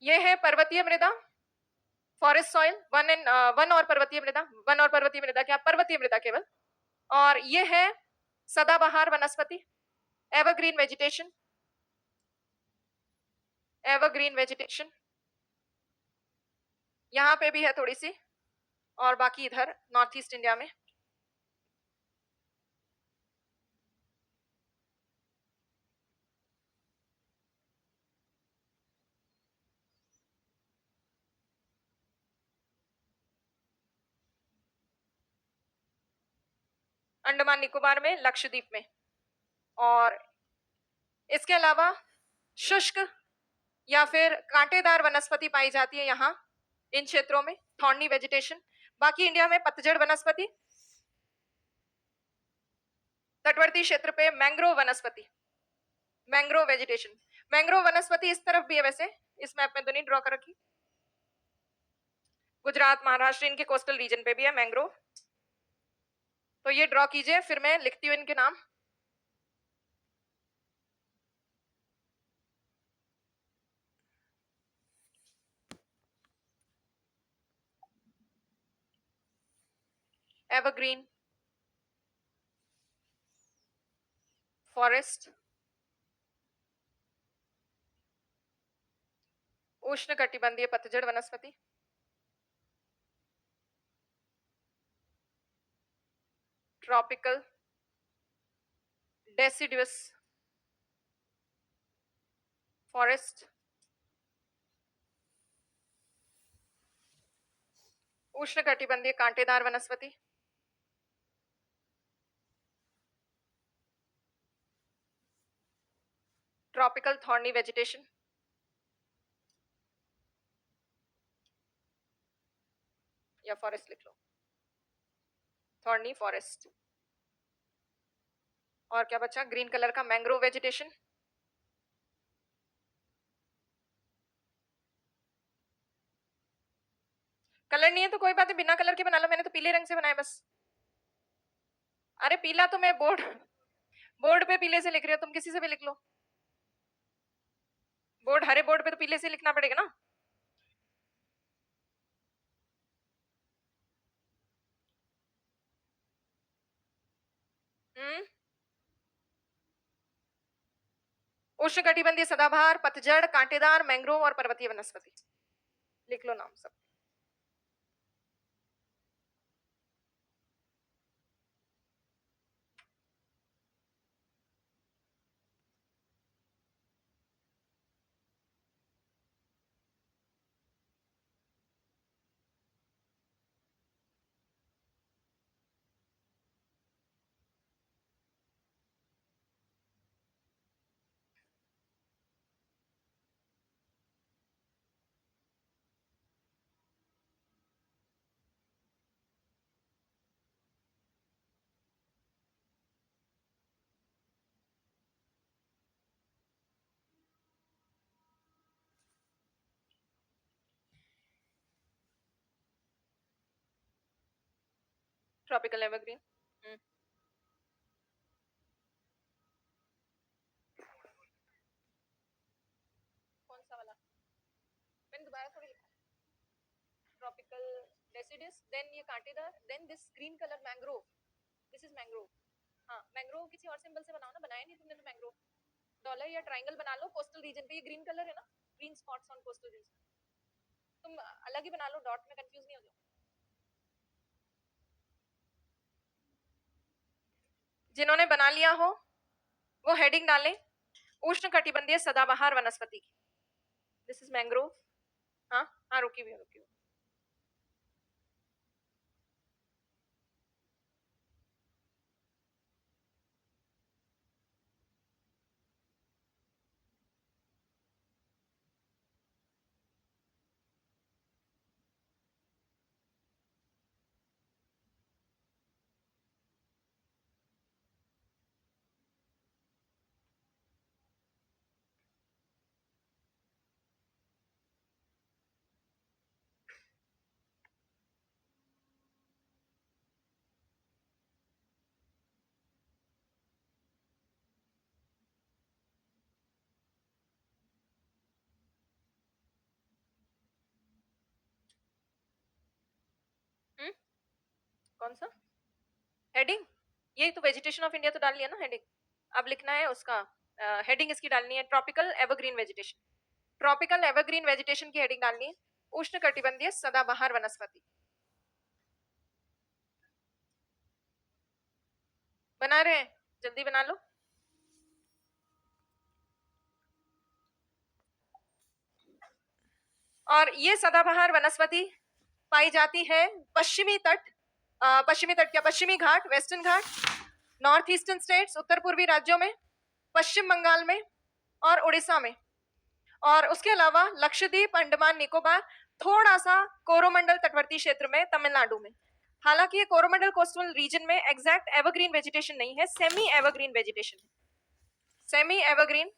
S1: ये है पर्वतीय मृदा, फॉरेस्ट सॉइल, वन और पर्वतीय मृदा, वन और पर्वतीय मृदा क्या, पर्वतीय मृदा केवल। और ये है सदाबहार वनस्पति, एवरग्रीन वेजिटेशन, एवरग्रीन वेजिटेशन यहाँ पे भी है थोड़ी सी, और बाकी इधर नॉर्थ ईस्ट इंडिया में। अंडमान निकोबार में, लक्षद्वीप में। और इसके अलावा शुष्क या फिर कांटेदार वनस्पति पाई जाती है यहाँ इन क्षेत्रों में, थॉर्नी वेजिटेशन। बाकी इंडिया में पतझड़ वनस्पति, तटवर्ती क्षेत्र पे मैंग्रोव वनस्पति, मैंग्रोव वेजिटेशन। मैंग्रोव वनस्पति इस तरफ भी है वैसे, इस मैप में तो नहीं ड्रॉ कर रखी, गुजरात महाराष्ट्र इनके कोस्टल रीजन पे भी है मैंग्रोव। तो ये ड्रॉ कीजिए, फिर मैं लिखती हूँ इनके नाम। एवरग्रीन फॉरेस्ट, उष्णकटिबंधीय पतझड़ वनस्पति, ट्रॉपिकल डेसिडुअस फॉरेस्ट, उष्णकटिबंधीय कांटेदार वनस्पति, ट्रॉपिकल थॉर्नी वेजिटेशन, या फॉरेस्ट लिख लो, थॉर्नी फॉरेस्ट। और क्या बचा? ग्रीन कलर का मैंग्रोव वेजिटेशन। कलर नहीं है तो कोई बात नहीं, बिना कलर के बना लो, मैंने तो पीले रंग से बनाया बस। अरे पीला तो मैं बोर्ड बोर्ड पे पीले से लिख रही हूँ, तुम किसी से भी लिख लो। बोर्ड, हरे बोर्ड पे तो पीले से लिखना पड़ेगा ना। उष्णकटिबंधीय सदाबहार, पतझड़, कांटेदार, मैंग्रोव और पर्वतीय वनस्पति। लिख लो नाम सब। Tropical evergreen. कौन सा वाला? मैंने दोबारा थोड़ी लिखा। ट्रॉपिकल डेसिडस, देन ये कांटेदार, then this green colour mangrove, this is mangrove. हाँ, मैंग्रोव किसी और सिंबल से बनाओ ना, बनाया नहीं तुमने तो मैंग्रोव। डॉलर या ट्रायंगल बना लो कोस्टल रीजन पे, ये ग्रीन कलर है ना, green spots on coastal region. तुम अलग ही बना लो, डॉट में कंफ्यूज नहीं हो जाओ। जिन्होंने बना लिया हो वो हेडिंग डालें, उष्णकटिबंधीय सदाबहार वनस्पति की। This is mangrove. हाँ हाँ, रुकी हुई रुकी हुई। कौन सा हेडिंग? ये तो वेजिटेशन ऑफ इंडिया तो डाल लिया ना हेडिंग। अब लिखना है उसका हेडिंग, इसकी डालनी है tropical evergreen vegetation. Tropical evergreen vegetation की हेडिंग डालनी है, उष्णकटिबंधीय सदाबहार वनस्पति। बना रहे हैं, जल्दी बना लो। और ये सदाबहार वनस्पति पाई जाती है पश्चिमी तट, पश्चिमी तट क्या, पश्चिमी घाट, वेस्टर्न घाट, नॉर्थ ईस्टर्न स्टेट्स, उत्तर पूर्वी राज्यों में, पश्चिम बंगाल में और उड़ीसा में, और उसके अलावा लक्षद्वीप, अंडमान निकोबार, थोड़ा सा कोरोमंडल तटवर्ती क्षेत्र में तमिलनाडु में। हालांकि ये कोरोमंडल कोस्टल रीजन में एग्जैक्ट एवरग्रीन वेजिटेशन नहीं है, सेमी एवरग्रीन वेजिटेशन है, सेमी एवरग्रीन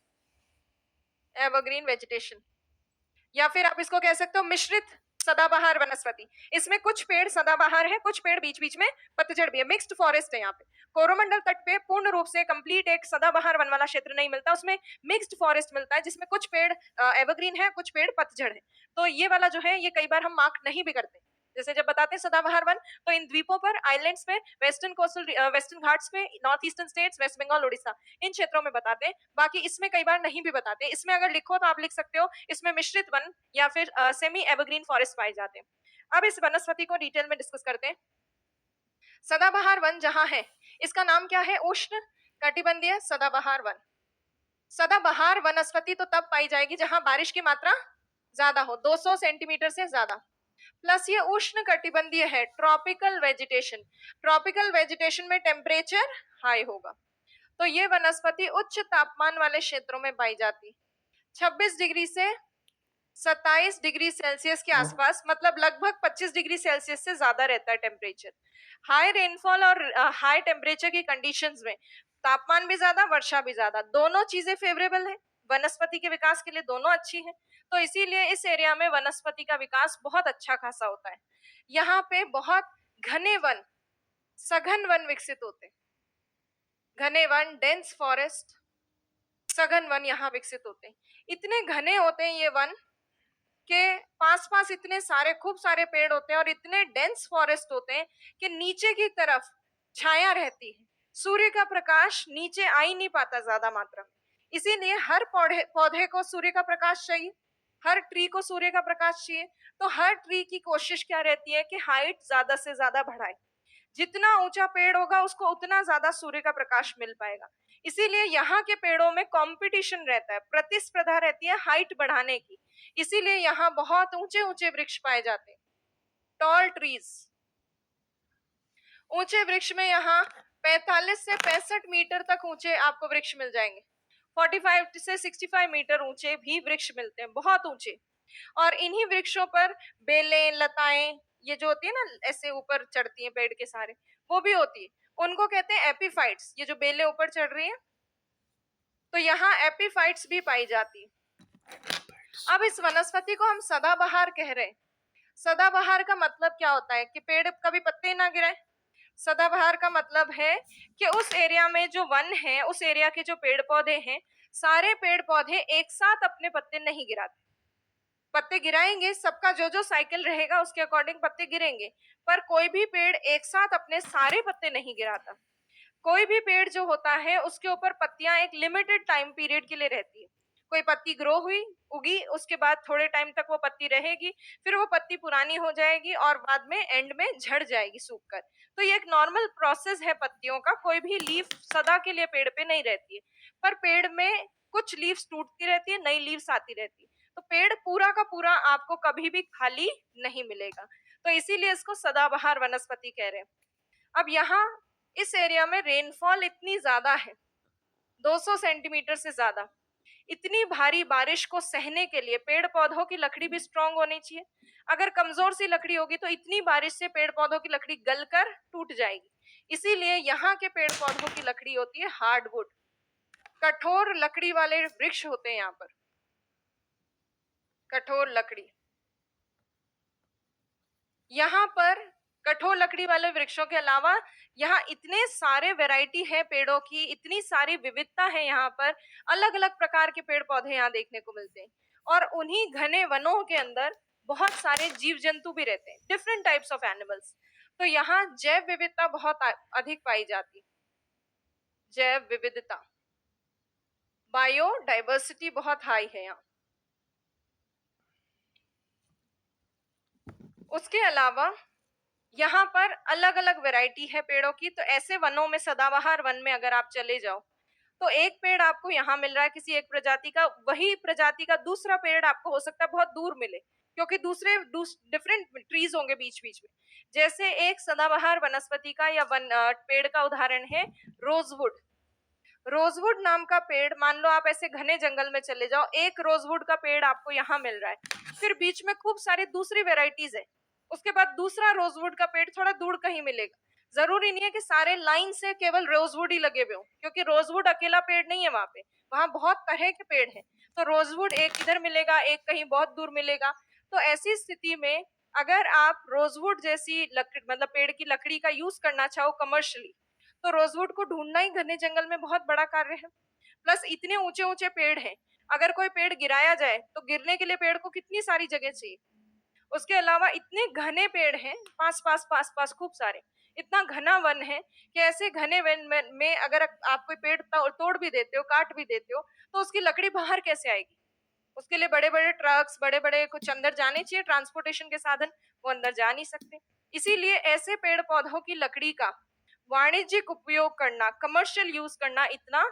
S1: एवरग्रीन वेजिटेशन, या फिर आप इसको कह सकते हो मिश्रित सदाबहार वनस्पति। इसमें कुछ पेड़ सदाबहार है, कुछ पेड़ बीच बीच में पतझड़ भी है, मिक्स्ड फॉरेस्ट है। यहाँ पे कोरोमंडल तट पे पूर्ण रूप से कंप्लीट एक सदाबहार वन वाला क्षेत्र नहीं मिलता, उसमें मिक्स्ड फॉरेस्ट मिलता है, जिसमें कुछ पेड़ एवरग्रीन है, कुछ पेड़ पतझड़ है। तो ये वाला जो है, ये कई बार हम मार्क नहीं भी करते, जैसे जब बताते हैं सदाबहार वन, तो इन द्वीपों पर, आइलैंड्स पे, वेस्टर्न कोस्टल, वेस्टर्न घाट्स पे, north eastern states, West Bengal, Orissa, इन क्षेत्रों में बताते हैं। बाकी इसमें कई बार नहीं भी बताते। इसमें अगर लिखो तो आप लिख सकते हो इसमें मिश्रित वन या फिर सेमी एवरग्रीन फॉरेस्ट पाए जाते हैं। अब इस वनस्पति को डिटेल में डिस्कस करते हैं। सदाबहार वन जहां है, इसका नाम क्या है? उष्ण कटिबंधीय सदाबहार वन। सदाबहार वनस्पति तो तब पाई जाएगी जहां बारिश की मात्रा ज्यादा हो, 200 सेंटीमीटर से ज्यादा, प्लस ये उष्ण कटिबंधीय है, ट्रॉपिकल वेजिटेशन। ट्रॉपिकल वेजिटेशन में टेम्परेचर हाई होगा। तो ये वनस्पति उच्च तापमान वाले क्षेत्रों में पाई जाती, 26 डिग्री से 27 डिग्री सेल्सियस के आसपास, मतलब लगभग 25 डिग्री सेल्सियस से ज्यादा रहता है टेम्परेचर। हाई रेनफॉल और हाई टेम्परेचर की कंडीशंस में तापमान भी ज्यादा, वर्षा भी ज्यादा, दोनों चीजें फेवरेबल है वनस्पति के विकास के लिए, दोनों अच्छी है। तो इसीलिए इस एरिया में वनस्पति का विकास बहुत अच्छा खासा होता है। यहाँ पे बहुत घने वन, सघन वन विकसित होते हैं। घने वन, डेंस फॉरेस्ट, सघन वन यहाँ विकसित होते हैं। इतने घने होते हैं ये वन के पास पास इतने सारे खूब सारे पेड़ होते हैं और इतने डेंस फॉरेस्ट होते हैं कि नीचे की तरफ छाया रहती है, सूर्य का प्रकाश नीचे आ ही नहीं पाता ज्यादा मात्रा में। इसीलिए हर पौधे पौधे को सूर्य का प्रकाश चाहिए, हर ट्री को सूर्य का प्रकाश चाहिए। तो हर ट्री की कोशिश क्या रहती है कि हाइट ज्यादा से ज्यादा बढ़ाए, जितना ऊंचा पेड़ होगा उसको उतना ज्यादा सूर्य का प्रकाश मिल पाएगा। इसीलिए यहाँ के पेड़ों में कंपटीशन रहता है, प्रतिस्पर्धा रहती है हाइट बढ़ाने की। इसीलिए यहाँ बहुत ऊंचे ऊंचे वृक्ष पाए जाते हैं, टॉल ट्रीज। ऊंचे वृक्ष में यहाँ 45 से 65 मीटर तक ऊंचे आपको वृक्ष मिल जाएंगे। 45 से 65 मीटर ऊंचे भी वृक्ष मिलते हैं, बहुत ऊंचे। और इन्हीं वृक्षों पर बेलें, लताएं, ये जो होती है ना ऐसे ऊपर चढ़ती हैं पेड़ के सारे, वो भी होती है। उनको कहते हैं एपीफाइट्स। ये जो बेलें ऊपर चढ़ रही हैं, तो यहाँ एपीफाइट्स भी पाई जाती है। अब इस वनस्पति को हम सदाबहार कह रहे हैं। सदाबहार का मतलब क्या होता है कि पेड़ कभी पत्ते ना गिराए। सदाबहार का मतलब है कि उस एरिया में जो वन है, उस एरिया के जो पेड़ पौधे हैं, सारे पेड़ पौधे एक साथ अपने पत्ते नहीं गिराते। पत्ते गिराएंगे, सबका जो जो साइकिल रहेगा उसके अकॉर्डिंग पत्ते गिरेंगे, पर कोई भी पेड़ एक साथ अपने सारे पत्ते नहीं गिराता। कोई भी पेड़ जो होता है उसके ऊपर पत्तियां एक लिमिटेड टाइम पीरियड के लिए रहती है। कोई पत्ती ग्रो हुई, उगी, उसके बाद थोड़े टाइम तक वो पत्ती रहेगी, फिर वो पत्ती पुरानी हो जाएगी और बाद में एंड में झड़ जाएगी सूखकर। तो ये एक नॉर्मल प्रोसेस है पत्तियों का। कोई भी लीफ सदा के लिए पेड़ पे नहीं रहती है, पर पेड़ में कुछ लीव्स टूटती रहती है, नई लीव्स आती रहती है। तो पेड़ पूरा का पूरा आपको कभी भी खाली नहीं मिलेगा, तो इसीलिए इसको सदाबहार वनस्पति कह रहे हैं। अब यहाँ इस एरिया में रेनफॉल इतनी ज्यादा है, 200 सेंटीमीटर से ज्यादा। इतनी भारी बारिश को सहने के लिए पेड़ पौधों की लकड़ी भी स्ट्रांग होनी चाहिए। अगर कमजोर सी लकड़ी होगी तो इतनी बारिश से पेड़ पौधों की लकड़ी गलकर टूट जाएगी। इसीलिए यहाँ के पेड़ पौधों की लकड़ी होती है हार्डवुड, कठोर लकड़ी वाले वृक्ष होते हैं यहाँ पर, कठोर लकड़ी। यहाँ पर कठोर लकड़ी वाले वृक्षों के अलावा यहाँ इतने सारे वैरायटी है पेड़ों की, इतनी सारी विविधता है यहाँ पर, अलग अलग प्रकार के पेड़ पौधे यहाँ देखने को मिलते हैं। और उन्हीं घने वनों के अंदर बहुत सारे जीव जंतु भी रहते हैं, डिफरेंट टाइप्स ऑफ एनिमल्स। तो यहाँ जैव विविधता बहुत अधिक पाई जाती है। जैव विविधता, बायोडाइवर्सिटी बहुत हाई है यहाँ। उसके अलावा यहाँ पर अलग अलग वैरायटी है पेड़ों की। तो ऐसे वनों में, सदाबहार वन में अगर आप चले जाओ तो एक पेड़ आपको यहाँ मिल रहा है किसी एक प्रजाति का, वही प्रजाति का दूसरा पेड़ आपको हो सकता है बहुत दूर मिले, क्योंकि दूसरे डिफरेंट ट्रीज होंगे बीच बीच में। जैसे एक सदाबहार वनस्पति का या पेड़ का उदाहरण है रोजवुड। रोजवुड नाम का पेड़, मान लो आप ऐसे घने जंगल में चले जाओ, एक रोजवुड का पेड़ आपको यहाँ मिल रहा है, फिर बीच में खूब सारी दूसरी वेराइटीज है, उसके बाद दूसरा रोजवुड का पेड़ थोड़ा दूर कहीं मिलेगा। जरूरी नहीं है कि सारे लाइन से केवल रोजवुड ही लगे हुए हो, क्योंकि रोजवुड अकेला पेड़ नहीं है वहां पे, वहां बहुत तरह के पेड़ हैं। तो रोजवुड एक इधर मिलेगा, एक कहीं बहुत दूर मिलेगा। तो ऐसी स्थिति में अगर आप रोजवुड जैसी लकड़ी, मतलब पेड़ की लकड़ी का यूज करना चाहो कमर्शियली, तो रोजवुड को ढूंढना ही घने जंगल में बहुत बड़ा कार्य है। प्लस इतने ऊंचे ऊंचे पेड़ हैं, अगर कोई पेड़ गिराया जाए तो गिरने के लिए पेड़ को कितनी सारी जगह चाहिए। उसके अलावा इतने घने पेड़ हैं, पास पास पास पास खूब सारे, इतना घना वन है कि ऐसे घने वन में अगर आप कोई पेड़ तोड़ भी देते हो, काट भी देते हो, तो उसकी लकड़ी बाहर कैसे आएगी। उसके लिए बड़े बड़े ट्रक्स, बड़े बड़े कुछ अंदर जाने चाहिए ट्रांसपोर्टेशन के साधन, वो अंदर जा नहीं सकते। इसीलिए ऐसे पेड़ पौधों की लकड़ी का वाणिज्यिक उपयोग करना, कमर्शियल यूज करना इतना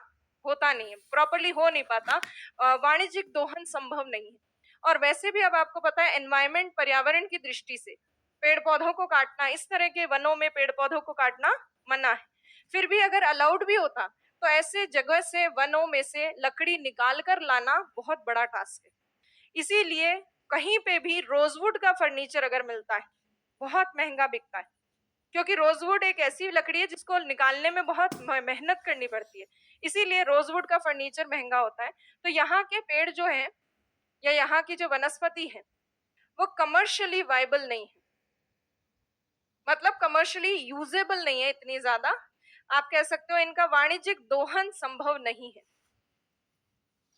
S1: होता नहीं है, प्रॉपरली हो नहीं पाता, वाणिज्यिक दोहन संभव नहीं है। और वैसे भी अब आपको पता है एनवायरमेंट, पर्यावरण की दृष्टि से पेड़ पौधों को काटना, इस तरह के वनों में पेड़ पौधों को काटना मना है। फिर भी अगर अलाउड भी होता तो ऐसे जगह से, वनों में से लकड़ी निकाल कर लाना बहुत बड़ा टास्क है। इसीलिए कहीं पे भी रोजवुड का फर्नीचर अगर मिलता है बहुत महंगा बिकता है, क्योंकि रोजवुड एक ऐसी लकड़ी है जिसको निकालने में बहुत मेहनत करनी पड़ती है, इसीलिए रोजवुड का फर्नीचर महंगा होता है। तो यहाँ के पेड़ जो है या यहाँ की जो वनस्पति है वो कमर्शियली वाइबल नहीं है, मतलब कमर्शियली यूजेबल नहीं है इतनी ज्यादा, आप कह सकते हो इनका वाणिज्यिक दोहन संभव नहीं है।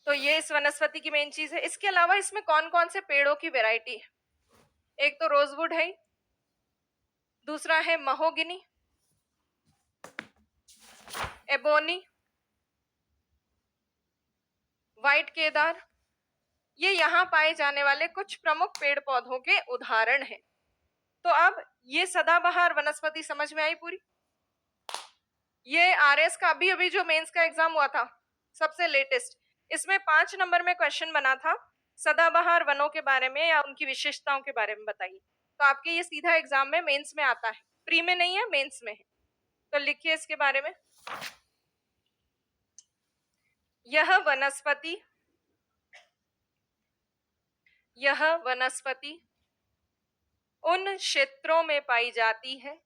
S1: तो ये इस वनस्पति की मेन चीज है। इसके अलावा इसमें कौन कौन से पेड़ों की वैरायटी है? एक तो रोजवुड है, दूसरा है महोगिनी, एबोनी, व्हाइट केदार। ये यहाँ पाए जाने वाले कुछ प्रमुख पेड़ पौधों के उदाहरण हैं। तो अब ये सदाबहार वनस्पति समझ में आई पूरी। ये आरएस का अभी अभी जो मेंस का एग्जाम हुआ था सबसे लेटेस्ट, इसमें 5 नंबर में क्वेश्चन बना था सदाबहार वनों के बारे में या उनकी विशेषताओं के बारे में बताइए। तो आपके ये सीधा एग्जाम में मेंस में आता है, प्री में नहीं है, मेंस में है। तो लिखिए इसके बारे में। यह वनस्पति उन क्षेत्रों में पाई जाती है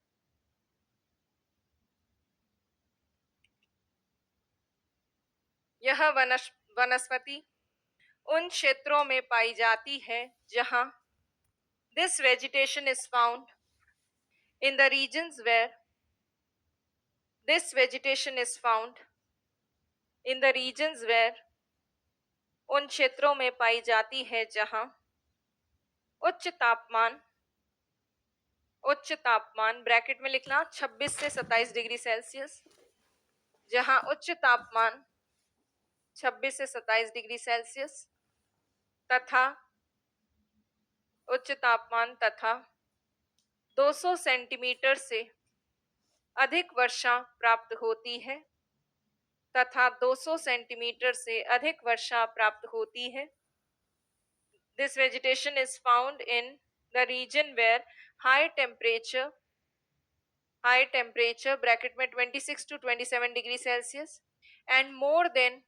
S1: यह वनस्पति उन क्षेत्रों में पाई जाती है जहां this vegetation is found in the regions where this vegetation is found in the regions where उन क्षेत्रों में पाई जाती है जहां उच्च तापमान ब्रैकेट में लिखना 26 से 27 डिग्री सेल्सियस, जहां उच्च तापमान 26 से 27 डिग्री सेल्सियस तथा उच्च तापमान तथा 200 सेंटीमीटर से अधिक वर्षा प्राप्त होती है तथा 200 सेंटीमीटर से अधिक वर्षा प्राप्त होती है। This vegetation is found in the region where high temperature bracket में 26 to 27 degree Celsius and more than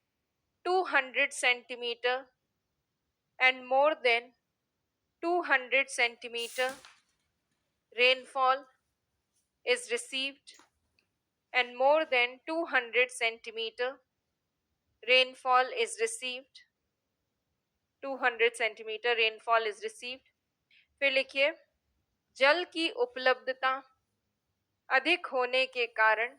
S1: 200 centimeter rainfall is received and more than 200 centimeter rainfall is received 200 centimetre rainfall is received. फिर लिखिए जल की उपलब्धता अधिक होने के कारण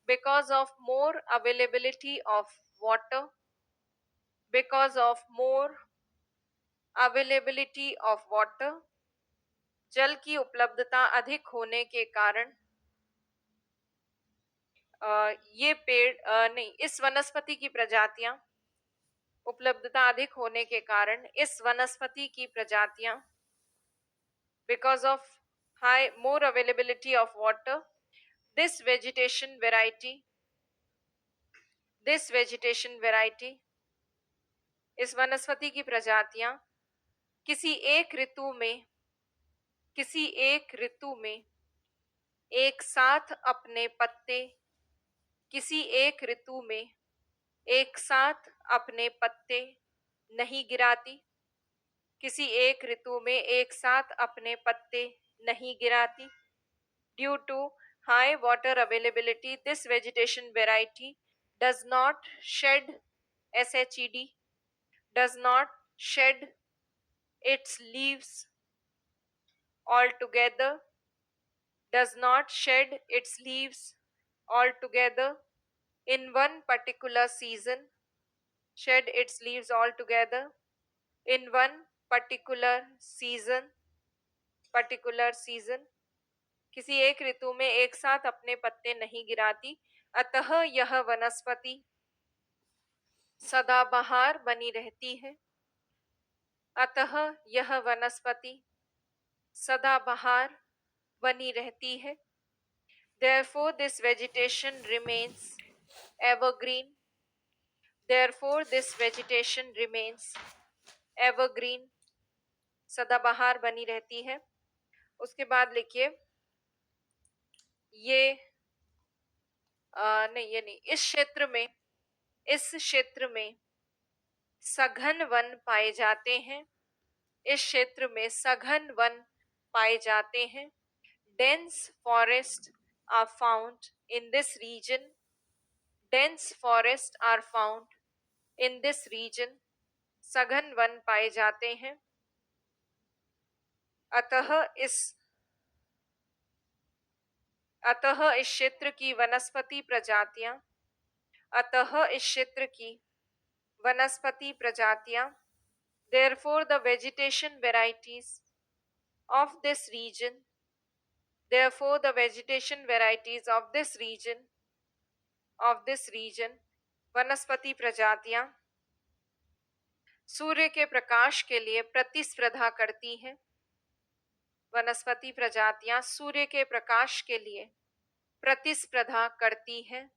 S1: because of more availability of water जल की उपलब्धता अधिक होने के कारण ये पेड़ नहीं, इस वनस्पति की प्रजातियां उपलब्धता अधिक होने के कारण इस वनस्पति की प्रजातियां because of more availability of water this vegetation variety इस वनस्पति की प्रजातियां किसी एक ऋतु में एक साथ अपने पत्ते नहीं गिराती due to high water availability this vegetation variety does not shed its leaves altogether in one particular season किसी एक ऋतु में एक साथ अपने पत्ते नहीं गिराती, अतः यह वनस्पति सदाबहार बनी रहती है। Therefore this vegetation remains evergreen सदाबहार बनी रहती है। उसके बाद लिखिए ये नहीं ये नहीं, इस क्षेत्र में सघन वन पाए जाते हैं। इस क्षेत्र में सघन वन पाए जाते हैं। dense forests are found in this region. dense forests are found in this region. सघन वन पाए जाते हैं। अतः इस क्षेत्र की वनस्पति प्रजातियां therefore the vegetation varieties of this region वनस्पति प्रजातियां सूर्य के प्रकाश के लिए प्रतिस्पर्धा करती हैं। वनस्पति प्रजातियां सूर्य के प्रकाश के लिए प्रतिस्पर्धा करती हैं।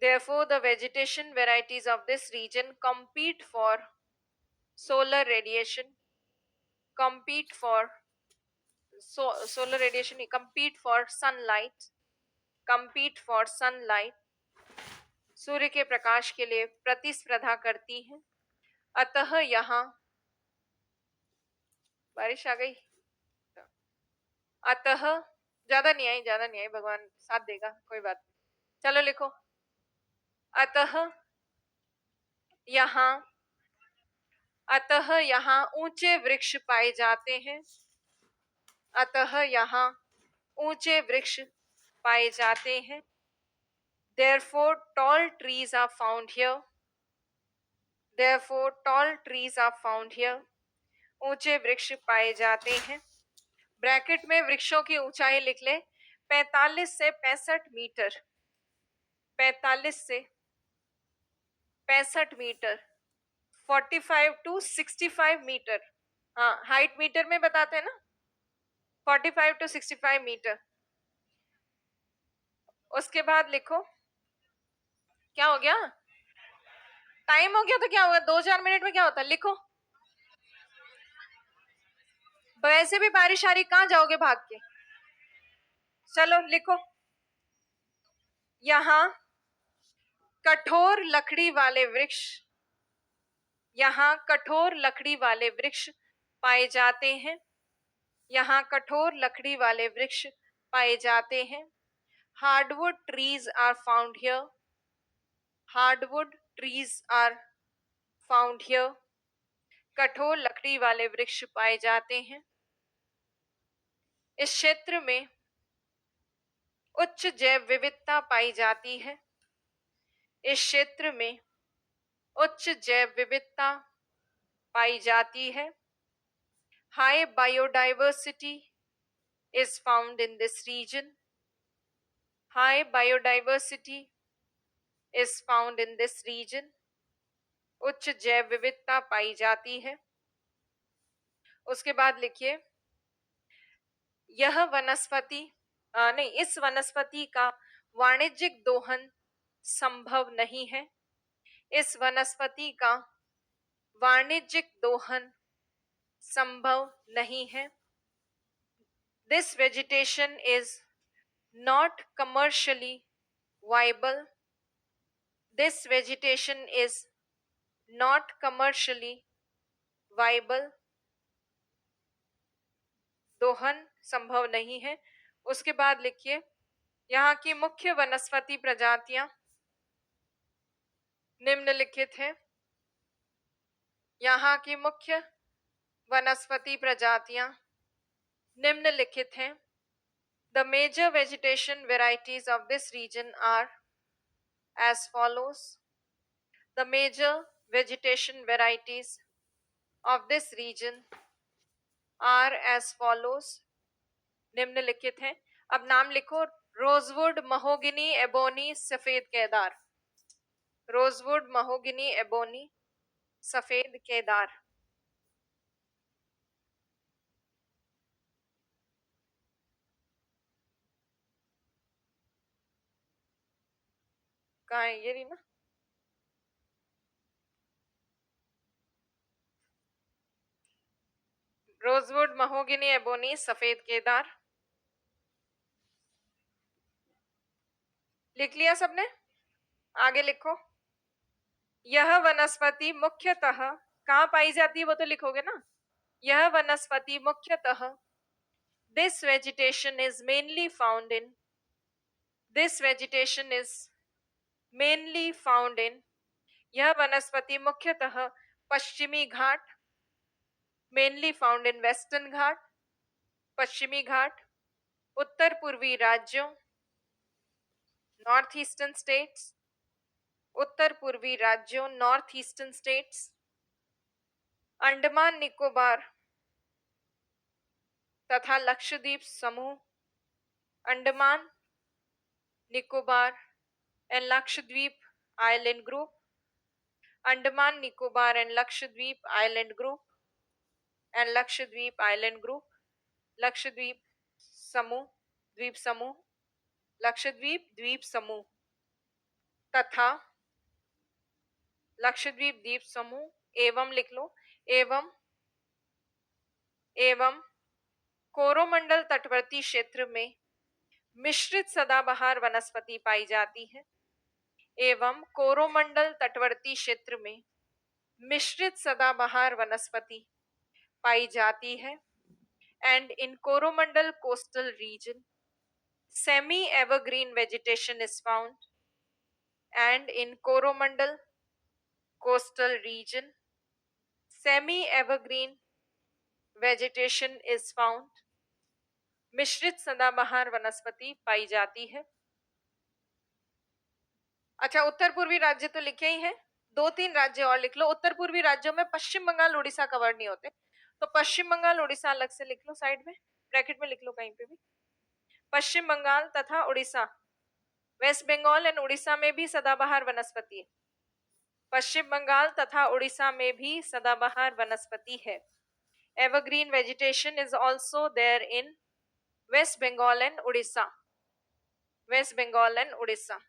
S1: Therefore, the vegetation varieties of this region compete for solar radiation, compete for sunlight, सूर्य के प्रकाश के लिए प्रतिस्पर्धा करती हैं। अतः यहाँ बारिश आ गई। अतः ज्यादा नहीं आई, भगवान साथ देगा, कोई बात नहीं। चलो लिखो, अतः यहाँ ऊंचे वृक्ष पाए जाते हैं। अतः यहाँ ऊंचे वृक्ष पाए जाते हैं। Therefore tall trees are found here. ऊंचे वृक्ष पाए जाते हैं। ब्रैकेट में वृक्षों की ऊंचाई लिख ले, 45 से 65 मीटर। 45 से 65 मीटर, 45 to 65 मीटर। हाँ, हाइट मीटर में बताते हैं ना, 45 to 65 मीटर। उसके बाद लिखो, क्या हो गया, टाइम हो गया तो क्या होगा, 2-4 मिनट में क्या होता है, लिखो। वैसे भी बारिश आ रही, कहाँ जाओगे भाग के। चलो लिखो, यहाँ कठोर लकड़ी वाले वृक्ष पाए जाते हैं। यहाँ कठोर लकड़ी वाले वृक्ष पाए जाते हैं। Hardwood trees are found here. कठोर लकड़ी वाले वृक्ष पाए जाते हैं। इस क्षेत्र में उच्च जैव विविधता पाई जाती है। इस क्षेत्र में उच्च जैव विविधता पाई जाती है। High biodiversity is found in this region. High biodiversity is found in this region. उच्च जैव विविधता पाई जाती है। उसके बाद लिखिए, इस वनस्पति का वाणिज्यिक दोहन संभव नहीं है। इस वनस्पति का वाणिज्यिक दोहन संभव नहीं है। This vegetation is not commercially viable. This vegetation is not commercially viable. दोहन संभव नहीं है। उसके बाद लिखिए, यहाँ की मुख्य वनस्पति प्रजातियां निम्नलिखित हैं। यहाँ की मुख्य वनस्पति प्रजातियां निम्नलिखित हैं। The major vegetation varieties of this region are as follows. The major vegetation varieties of this region are as follows. निम्नलिखित हैं। अब नाम लिखो, रोजवुड, महोगनी, एबोनी, सफेद केदार। रोजवुड, महोगनी, एबोनी, सफेद केदार। कहाँ है ये, रही ना। रोजवुड, महोगनी, एबोनी, सफेद केदार। लिख लिया सबने? आगे लिखो। यह वनस्पति मुख्यतः कहाँ पाई जाती है वो तो लिखोगे ना। यह वनस्पति मुख्यतः this vegetation is mainly found in this vegetation is mainly found in यह वनस्पति मुख्यतः पश्चिमी घाट mainly found in western घाट पश्चिमी घाट उत्तर पूर्वी राज्यों नॉर्थ ईस्टर्न स्टेट्स उत्तर पूर्वी राज्यों north eastern states Andaman Nicobar तथा लक्षद्वीप समूह Andaman Nicobar and Lakshadweep island group Andaman Nicobar and Lakshadweep island group and Lakshadweep island group Lakshadweep समूह द्वीप समूह लक्षद्वीप द्वीप समूह तथा लक्षद्वीप द्वीप समूह एवं लिख लो एवं कोरोमंडल तटवर्ती क्षेत्र में मिश्रित सदाबहार वनस्पति पाई जाती है एवं कोरोमंडल तटवर्ती क्षेत्र में मिश्रित सदाबहार वनस्पति पाई जाती है and in Coromandel coastal region semi evergreen vegetation is found and in Coromandel coastal region semi evergreen vegetation is found मिश्रित सदाबहार वनस्पति पाई जाती है। अच्छा, उत्तर पूर्वी राज्य तो लिखे ही हैं, 2-3 राज्य और लिख लो। उत्तर पूर्वी राज्यों में पश्चिम बंगाल उड़ीसा कवर नहीं होते, तो पश्चिम बंगाल उड़ीसा अलग से लिख लो, साइड में ब्रैकेट में लिख लो कहीं पे भी। पश्चिम बंगाल तथा उड़ीसा, वेस्ट बंगाल एंड उड़ीसा में भी सदाबहार वनस्पति है। पश्चिम बंगाल तथा उड़ीसा में भी सदाबहार वनस्पति है। Evergreen vegetation is also there in West Bengal and Orissa. West Bengal and Orissa